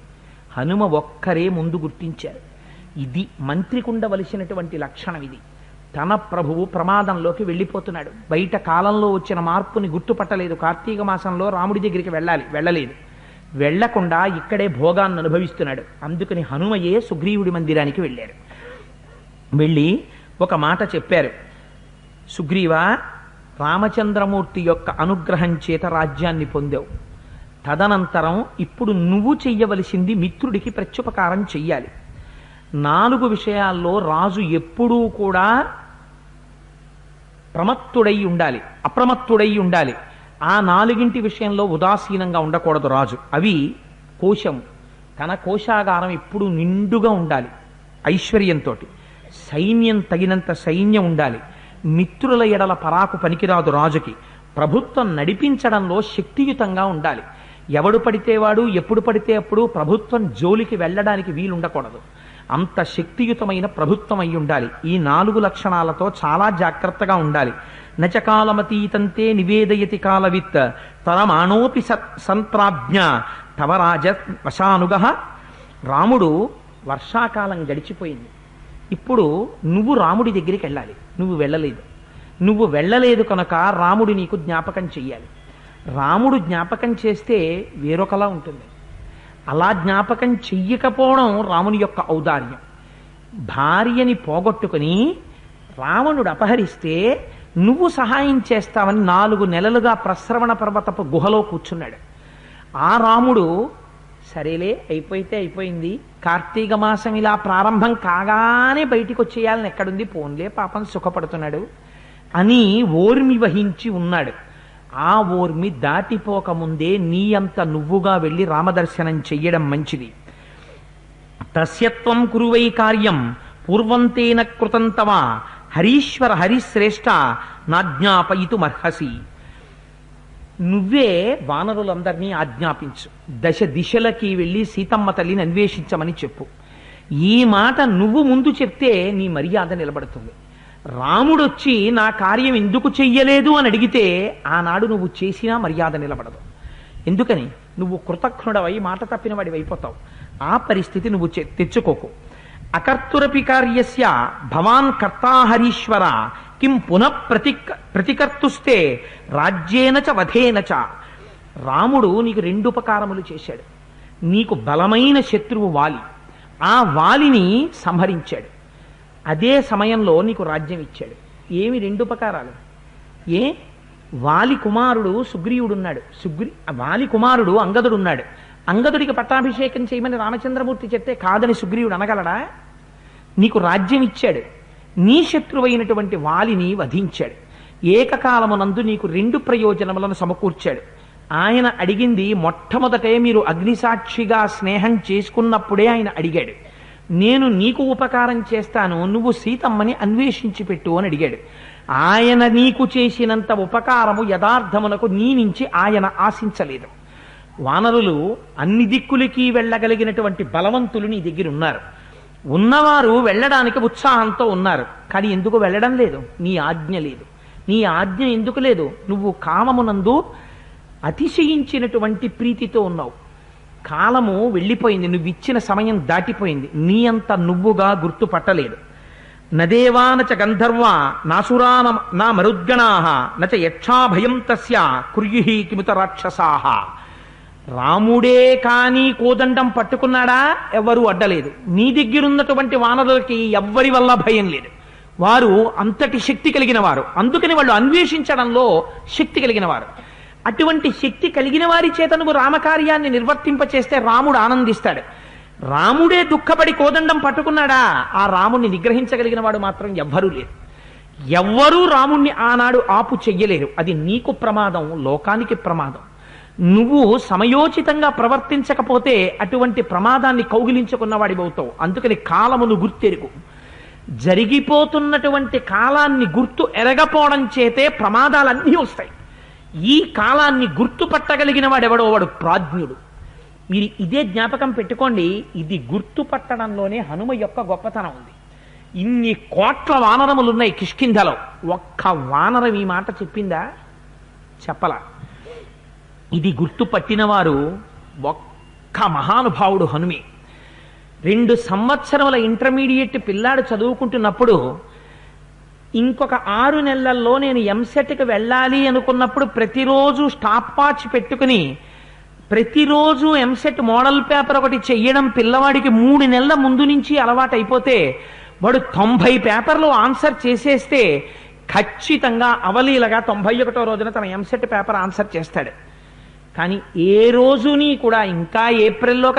హనుమ ఒక్కరే ముందు గుర్తించారు. ఇది మంత్రికి ఉండవలసినటువంటి లక్షణం. ఇది తన ప్రభువు ప్రమాదంలోకి వెళ్ళిపోతున్నాడు. బయట కాలంలో వచ్చిన మార్పుని గుర్తుపట్టలేదు. కార్తీక మాసంలో రాముడి దగ్గరికి వెళ్ళలేదు. వెళ్లకుండా ఇక్కడే భోగాన్ని అనుభవిస్తున్నాడు. అందుకని హనుమయే సుగ్రీవుడి మందిరానికి వెళ్ళారు. వెళ్ళి ఒక మాట చెప్పారు, సుగ్రీవ, రామచంద్రమూర్తి యొక్క అనుగ్రహం చేత రాజ్యాన్ని పొందావు. తదనంతరం ఇప్పుడు నువ్వు చెయ్యవలసింది మిత్రుడికి ప్రత్యుపకారం చెయ్యాలి. 4 విషయాల్లో రాజు ఎప్పుడూ కూడా అప్రమత్తుడై ఉండాలి. ఆ 4 విషయంలో ఉదాసీనంగా ఉండకూడదు రాజు. అవి కోశం, తన కోశాగారం ఎప్పుడు నిండుగా ఉండాలి ఐశ్వర్యంతో. సైన్యం తగినంత సైన్యం ఉండాలి. మిత్రుల ఎడల పరాకు పనికిరాదు రాజుకి. ప్రభుత్వం నడిపించడంలో శక్తియుతంగా ఉండాలి. ఎవడు పడితే వాడు ఎప్పుడు పడితే అప్పుడు ప్రభుత్వం జోలికి వెళ్ళడానికి వీలుండకూడదు. అంత శక్తియుతమైన ప్రభుత్వం అయి ఉండాలి. ఈ 4 లక్షణాలతో చాలా జాగ్రత్తగా ఉండాలి. నచకాలమతీతంతే నివేదయతి కాలవిత్ తరమాణోపి సంప్రాజ్ఞ తవ రాజ వశానుగ. రాముడు వర్షాకాలం గడిచిపోయింది. ఇప్పుడు నువ్వు రాముడి దగ్గరికి వెళ్ళాలి. నువ్వు వెళ్ళలేదు కనుక రాముడు నీకు జ్ఞాపకం చెయ్యాలి. రాముడు జ్ఞాపకం చేస్తే వేరొకలా ఉంటుంది. అలా జ్ఞాపకం చెయ్యకపోవడం రాముని యొక్క ఔదార్యం. భార్యని పోగొట్టుకుని రావణుడు అపహరిస్తే నువ్వు సహాయం చేస్తావని 4 నెలలుగా ప్రస్రవణ పర్వతపు గుహలో కూర్చున్నాడు. ఆ రాముడు సరేలే, అయిపోతే అయిపోయింది, కార్తీక మాసం ఇలా ప్రారంభం కాగానే బయటికి వచ్చేయాలని ఎక్కడుంది, పోన్లే పాపం సుఖపడుతున్నాడు అని ఓర్మి వహించి ఉన్నాడు. ఆ ఓర్మి దాటిపోకముందే నీ అంత నువ్వుగా వెళ్ళి రామదర్శనం చెయ్యడం మంచిది. తస్యత్వం కురువై కార్యం పూర్వంతేన కృతం తవ హరీశ్వర హరిశ్రేష్ఠ నాజ్ఞాపయితుమర్హసి. నువ్వే వానరులందరినీ ఆజ్ఞాపించు. 10 దిశలకి వెళ్ళి సీతమ్మ తల్లిని అన్వేషించమని చెప్పు. ఈ మాట నువ్వు ముందు చెప్తే నీ మర్యాద నిలబడుతుంది. రాముడొచ్చి నా కార్యం ఎందుకు చెయ్యలేదు అని అడిగితే ఆనాడు నువ్వు చేసినా మర్యాద నిలబడదు. ఎందుకని? నువ్వు కృతజ్ఞుడవై మాట తప్పిన వాడివి అయిపోతావు. ఆ పరిస్థితి నువ్వు తెచ్చుకోకు. అకర్తురపి కార్యస్య భవాన్ కర్తా హరీశ్వర కిం పునః ప్రతికర్తుస్తే రాజ్యేన చ వధేన చ. రాముడు నీకు 2 ఉపకారములు చేశాడు. నీకు బలమైన శత్రువు వాలి, ఆ వాలిని సంహరించాడు. అదే సమయంలో నీకు రాజ్యం ఇచ్చాడు. ఏమి 2 ఉపకారాలు? వాలి కుమారుడు సుగ్రీవుడున్నాడు, వాలి కుమారుడు అంగదుడున్నాడు. అంగదుడికి పట్టాభిషేకం చేయమని రామచంద్రమూర్తి చెప్తే కాదని సుగ్రీవుడు అనగలడా? నీకు రాజ్యం ఇచ్చాడు. నీ శత్రువైనటువంటి వాలిని వధించాడు. ఏకకాలమునందు నీకు 2 ప్రయోజనములను సమకూర్చాడు. ఆయన అడిగింది మొట్టమొదటే మీరు అగ్నిసాక్షిగా స్నేహం చేసుకున్నప్పుడే ఆయన అడిగాడు, నేను నీకు ఉపకారం చేస్తాను, నువ్వు సీతమ్మని అన్వేషించి పెట్టు అని అడిగాడు. ఆయన నీకు చేసినంత ఉపకారము యథార్థమునకు నీ నుంచి ఆయన ఆశించలేదు. వానరులు అన్ని దిక్కులకి వెళ్ళగలిగినటువంటి బలవంతులు నీ దగ్గర ఉన్నారు. ఉన్నవారు వెళ్ళడానికి ఉత్సాహంతో ఉన్నారు. కానీ ఎందుకు వెళ్ళడం లేదు? నీ ఆజ్ఞ లేదు. నీ ఆజ్ఞ ఎందుకు లేదు? నువ్వు కామమునందు అతిశయించినటువంటి ప్రీతితో ఉన్నావు. కాలము వెళ్ళిపోయింది, నువ్వు ఇచ్చిన సమయం దాటిపోయింది. నీ అంత నువ్వుగా గుర్తుపట్టలేదు. నదేవానచ గంధర్వ నాసురా నా మరుద్గణాః నచ యక్షాభయం తస్య కుర్యుహి కిముత రాక్షసాః. రాముడే కానీ కోదండం పట్టుకున్నాడా? ఎవ్వరూ అడ్డలేదు. నీ దగ్గరున్నటువంటి వానరులకి ఎవ్వరి వల్ల భయం లేదు. వారు అంతటి శక్తి కలిగిన వారు. అందుకని వాళ్ళు అన్వేషించడంలో శక్తి కలిగిన వారు. అటువంటి శక్తి కలిగిన వారి చేత నువ్వు రామకార్యాన్ని నిర్వర్తింపచేస్తే రాముడు ఆనందిస్తాడు. రాముడే దుఃఖపడి కోదండం పట్టుకున్నాడా? ఆ రాముణ్ణి నిగ్రహించగలిగిన వాడు మాత్రం ఎవ్వరూ లేరు. ఎవ్వరూ రాముణ్ణి ఆనాడు ఆపు చెయ్యలేరు. అది నీకు ప్రమాదం, లోకానికి ప్రమాదం. నువ్వు సమయోచితంగా ప్రవర్తించకపోతే అటువంటి ప్రమాదాన్ని కౌగిలించుకున్నవాడివవుతావు. అందుకని కాలమును గుర్తెరుగు. జరిగిపోతున్నటువంటి కాలాన్ని గుర్తు ఎరగపోవడం చేతే ప్రమాదాలన్నీ వస్తాయి. ఈ కాలాన్ని గుర్తుపట్టగలిగిన వాడెవడో వాడు ప్రాజ్ఞుడు. మీరు ఇదే జ్ఞాపకం పెట్టుకోండి. ఇది గుర్తుపట్టడంలోనే హనుమ యొక్క గొప్పతనం ఉంది. ఇన్ని కోట్ల వానరములున్నాయి కిష్కింధలో, ఒక్క వానరం ఈ మాట చెప్పిందా? చెప్పలా. ఇది గుర్తుపట్టిన వారు ఒక్క మహానుభావుడు హనుమే. 2 సంవత్సరముల ఇంటర్మీడియట్ పిల్లాడు చదువుకుంటున్నప్పుడు ఇంకొక 6 నెలల్లో నేను ఎంసెట్కి వెళ్ళాలి అనుకున్నప్పుడు ప్రతిరోజు స్టాప్ వాచ్ పెట్టుకుని ప్రతిరోజు ఎంసెట్ మోడల్ పేపర్ ఒకటి చెయ్యడం పిల్లవాడికి 3 నెలల ముందు నుంచి అలవాటు అయిపోతే వాడు 90 పేపర్లు ఆన్సర్ చేసేస్తే ఖచ్చితంగా అవలీలగా 91వ రోజున తన ఎంసెట్ పేపర్ ఆన్సర్ చేస్తాడు. కానీ ఏ రోజుని కూడా ఇంకా ఏప్రిల్లో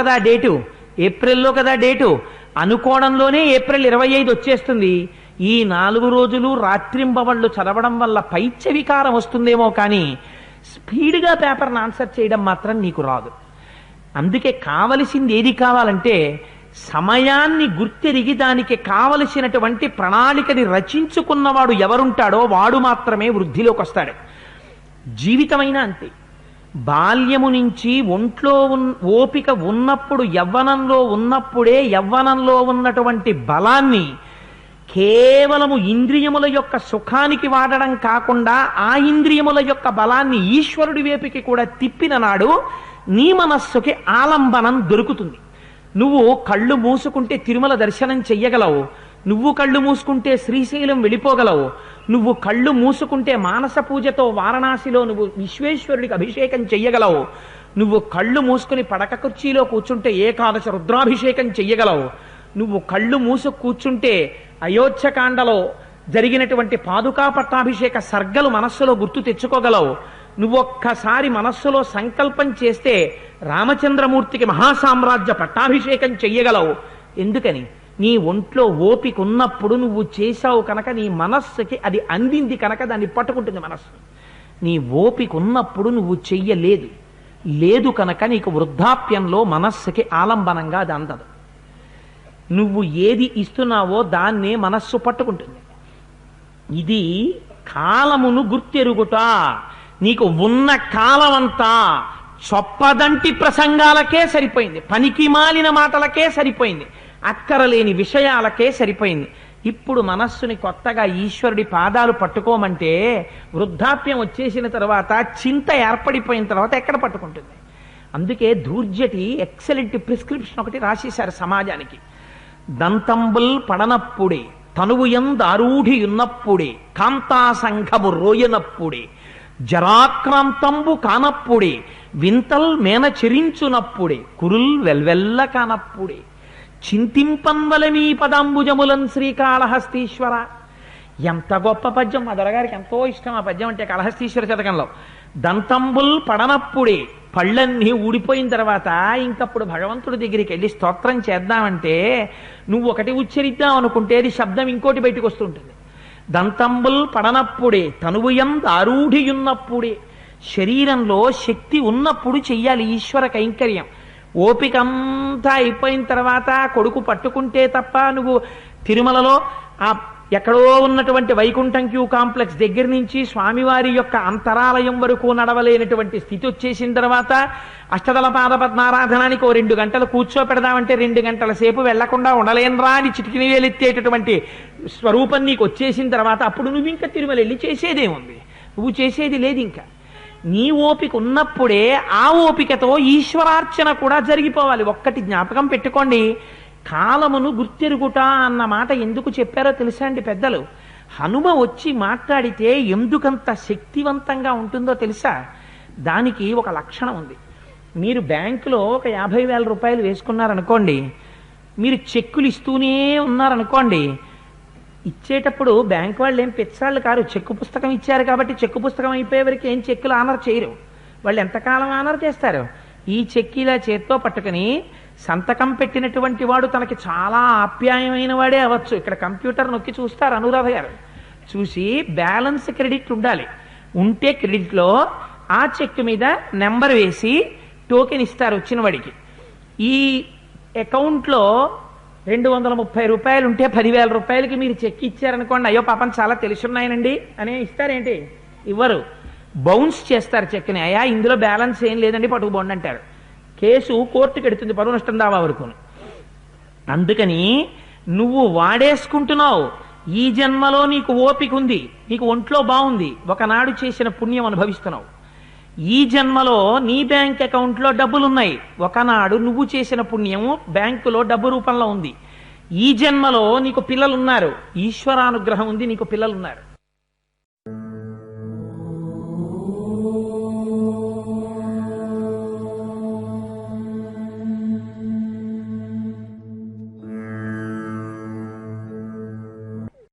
కదా డేటు అనుకోవడంలోనే ఏప్రిల్ 25 వచ్చేస్తుంది. ఈ 4 రోజులు రాత్రింబవళ్ళు చదవడం వల్ల పైత్య వికారం వస్తుందేమో కానీ స్పీడ్గా పేపర్ని ఆన్సర్ చేయడం మాత్రం నీకు రాదు. అందుకే కావలసింది ఏది కావాలంటే సమయాన్ని గుర్తెరిగి దానికి కావలసినటువంటి ప్రణాళికని రచించుకున్నవాడు ఎవరుంటాడో వాడు మాత్రమే వృద్ధిలోకి వస్తాడు. జీవితమైనా అంతే. బాల్యము నుంచి ఒంట్లో ఓపిక ఉన్నప్పుడు యవ్వనంలో ఉన్నప్పుడే యవ్వనంలో ఉన్నటువంటి బలాన్ని కేవలము ఇంద్రియముల యొక్క సుఖానికి వాడడం కాకుండా ఆ ఇంద్రియముల యొక్క బలాన్ని ఈశ్వరుడి వైపుకి కూడా తిప్పిన నాడు నీ మనస్సుకి ఆలంబనం దొరుకుతుంది. నువ్వు కళ్ళు మూసుకుంటే తిరుమల దర్శనం చెయ్యగలవు, నువ్వు కళ్ళు మూసుకుంటే శ్రీశైలం వెళ్ళిపోగలవు, నువ్వు కళ్ళు మూసుకుంటే మానస పూజతో వారణాసిలో నువ్వు విశ్వేశ్వరుడికి అభిషేకం చెయ్యగలవు, నువ్వు కళ్ళు మూసుకుని పడక కుర్చీలో కూర్చుంటే ఏకాదశ రుద్రాభిషేకం చెయ్యగలవు, నువ్వు కళ్ళు మూసు కూర్చుంటే అయోధ్యకాండలో జరిగినటువంటి పాదుకా పట్టాభిషేక సర్గలు మనస్సులో గుర్తు తెచ్చుకోగలవు, నువ్వొక్కసారి మనస్సులో సంకల్పం చేస్తే రామచంద్రమూర్తికి మహాసామ్రాజ్య పట్టాభిషేకం చెయ్యగలవు. ఎందుకని? నీ ఒంట్లో ఓపిక ఉన్నప్పుడు నువ్వు చేశావు కనుక నీ మనస్సుకి అది అందింది కనుక దాన్ని పట్టుకుంటుంది మనస్సు. నీ ఓపిక ఉన్నప్పుడు నువ్వు లేదు కనుక నీకు వృద్ధాప్యంలో మనస్సుకి ఆలంబనంగా అది అందదు. నువ్వు ఏది ఇస్తున్నావో దాన్నే మనస్సు పట్టుకుంటుంది. ఇది కాలమును గుర్తెరుగుట. నీకు ఉన్న కాలమంతా చొప్పదంటి ప్రసంగాలకే సరిపోయింది, పనికి మాలిన మాటలకే సరిపోయింది, అక్కరలేని విషయాలకే సరిపోయింది. ఇప్పుడు మనస్సుని కొత్తగా ఈశ్వరుడి పాదాలు పట్టుకోమంటే వృద్ధాప్యం వచ్చేసిన తర్వాత చింత ఏర్పడిపోయిన తర్వాత ఎక్కడ పట్టుకుంటుంది? అందుకే ధూర్జటి ఎక్సలెంట్ ప్రిస్క్రిప్షన్ ఒకటి రాసేశారు సమాజానికి. దంతంబుల్ పడనప్పుడే తనువుయందారూఢియున్నప్పుడే కాంతాసంఘము రోయనప్పుడే జరాక్రాంతంబు కానప్పుడే వింతల్ మేన చెరించునప్పుడే కురుల్ వెల్వెల్ల కానప్పుడే చింతింపన్వలమీ పదాంబుజములన్ శ్రీకాళహస్తీశ్వర. ఎంత గొప్ప పద్యం! మా దొరగారికి ఎంతో ఇష్టం ఆ పద్యం అంటే. కాళహస్తీశ్వర శతకంలో దంతంబుల్ పడనప్పుడే, పళ్ళన్నీ ఊడిపోయిన తర్వాత ఇంకప్పుడు భగవంతుడి దగ్గరికి వెళ్ళి స్తోత్రం చేద్దామంటే నువ్వు ఒకటి ఉచ్చరిద్దాం అనుకుంటే అది శబ్దం ఇంకోటి బయటకు వస్తుంటుంది. దంతంబుల్ పడనప్పుడే తనువుయందు ఆరూఢియున్నప్పుడే, శరీరంలో శక్తి ఉన్నప్పుడు చెయ్యాలి ఈశ్వర కైంకర్యం. ఓపికంతా అయిపోయిన తర్వాత కొడుకు పట్టుకుంటే తప్ప నువ్వు తిరుమలలో ఆ ఎక్కడో ఉన్నటువంటి వైకుంఠం క్యూ కాంప్లెక్స్ దగ్గర నుంచి స్వామివారి యొక్క అంతరాలయం వరకు నడవలేనటువంటి స్థితి వచ్చేసిన తర్వాత అష్టదళ పాద పద్మారాధనానికి 2 గంటలు కూర్చోపెడదామంటే 2 గంటల సేపు వెళ్లకుండా ఉండలేనరా అని చిటికిని వేలెత్తేటటువంటి స్వరూపం నీకు వచ్చేసిన తర్వాత అప్పుడు నువ్వు ఇంకా తిరుమల వెళ్ళి చేసేదేముంది? నువ్వు చేసేది లేదు. ఇంకా నీ ఓపిక ఉన్నప్పుడే ఆ ఓపికతో ఈశ్వరార్చన కూడా జరిగిపోవాలి. ఒక్కటి జ్ఞాపకం పెట్టుకోండి, కాలమును గుర్తెరుగుట అన్న మాట ఎందుకు చెప్పారో తెలుసా అండి పెద్దలు? హనుమ వచ్చి మాట్లాడితే ఎందుకంత శక్తివంతంగా ఉంటుందో తెలుసా? దానికి ఒక లక్షణం ఉంది. మీరు బ్యాంకులో ఒక 50,000 రూపాయలు వేసుకున్నారనుకోండి, మీరు చెక్కులు ఇస్తూనే ఉన్నారనుకోండి, ఇచ్చేటప్పుడు బ్యాంక్ వాళ్ళు ఏం పెచ్చాళ్ళు కారు, చెక్కు పుస్తకం ఇచ్చారు కాబట్టి చెక్కు పుస్తకం అయిపోయేవరకు ఏం చెక్కులు ఆనర్ చేయరు. వాళ్ళు ఎంతకాలం ఆనర్ చేస్తారు? ఈ చెక్కు ఇలా చేత్తో పట్టుకుని సంతకం పెట్టినటువంటి వాడు తనకి చాలా ఆప్యాయమైన వాడే అవ్వచ్చు. ఇక్కడ కంప్యూటర్ నొక్కి చూస్తారు అనురాధ గారు, చూసి బ్యాలెన్స్ క్రెడిట్ ఉండాలి, ఉంటే క్రెడిట్లో ఆ చెక్కు మీద నెంబర్ వేసి టోకెన్ ఇస్తారు వచ్చిన వాడికి. ఈ అకౌంట్లో 230 రూపాయలు ఉంటే 10,000 రూపాయలకి మీరు చెక్ ఇచ్చారనుకోండి, అయ్యో పాపం చాలా తెలుసున్నాయనండి అనే ఇస్తారేంటి? ఇవ్వరు. బౌన్స్ చేస్తారు చెక్ని. అయ్యా ఇందులో బ్యాలెన్స్ ఏం లేదండి పట్టుకుపోండి అంటారు. కేసు కోర్టుకి ఎడుతుంది, పరువు నష్టం దావా వరకు. అందుకని నువ్వు వాడేసుకుంటున్నావు. ఈ జన్మలో నీకు ఓపిక ఉంది, నీకు ఒంట్లో బాగుంది, ఒకనాడు చేసిన పుణ్యం అనుభవిస్తున్నావు. ఈ జన్మలో నీ బ్యాంక్ అకౌంట్లో డబ్బులున్నాయి, ఒకనాడు నువ్వు చేసిన పుణ్యము బ్యాంకులో డబ్బు రూపంలో ఉంది. ఈ జన్మలో నీకు పిల్లలున్నారు, ఈశ్వరానుగ్రహం ఉంది, నీకు పిల్లలున్నారు.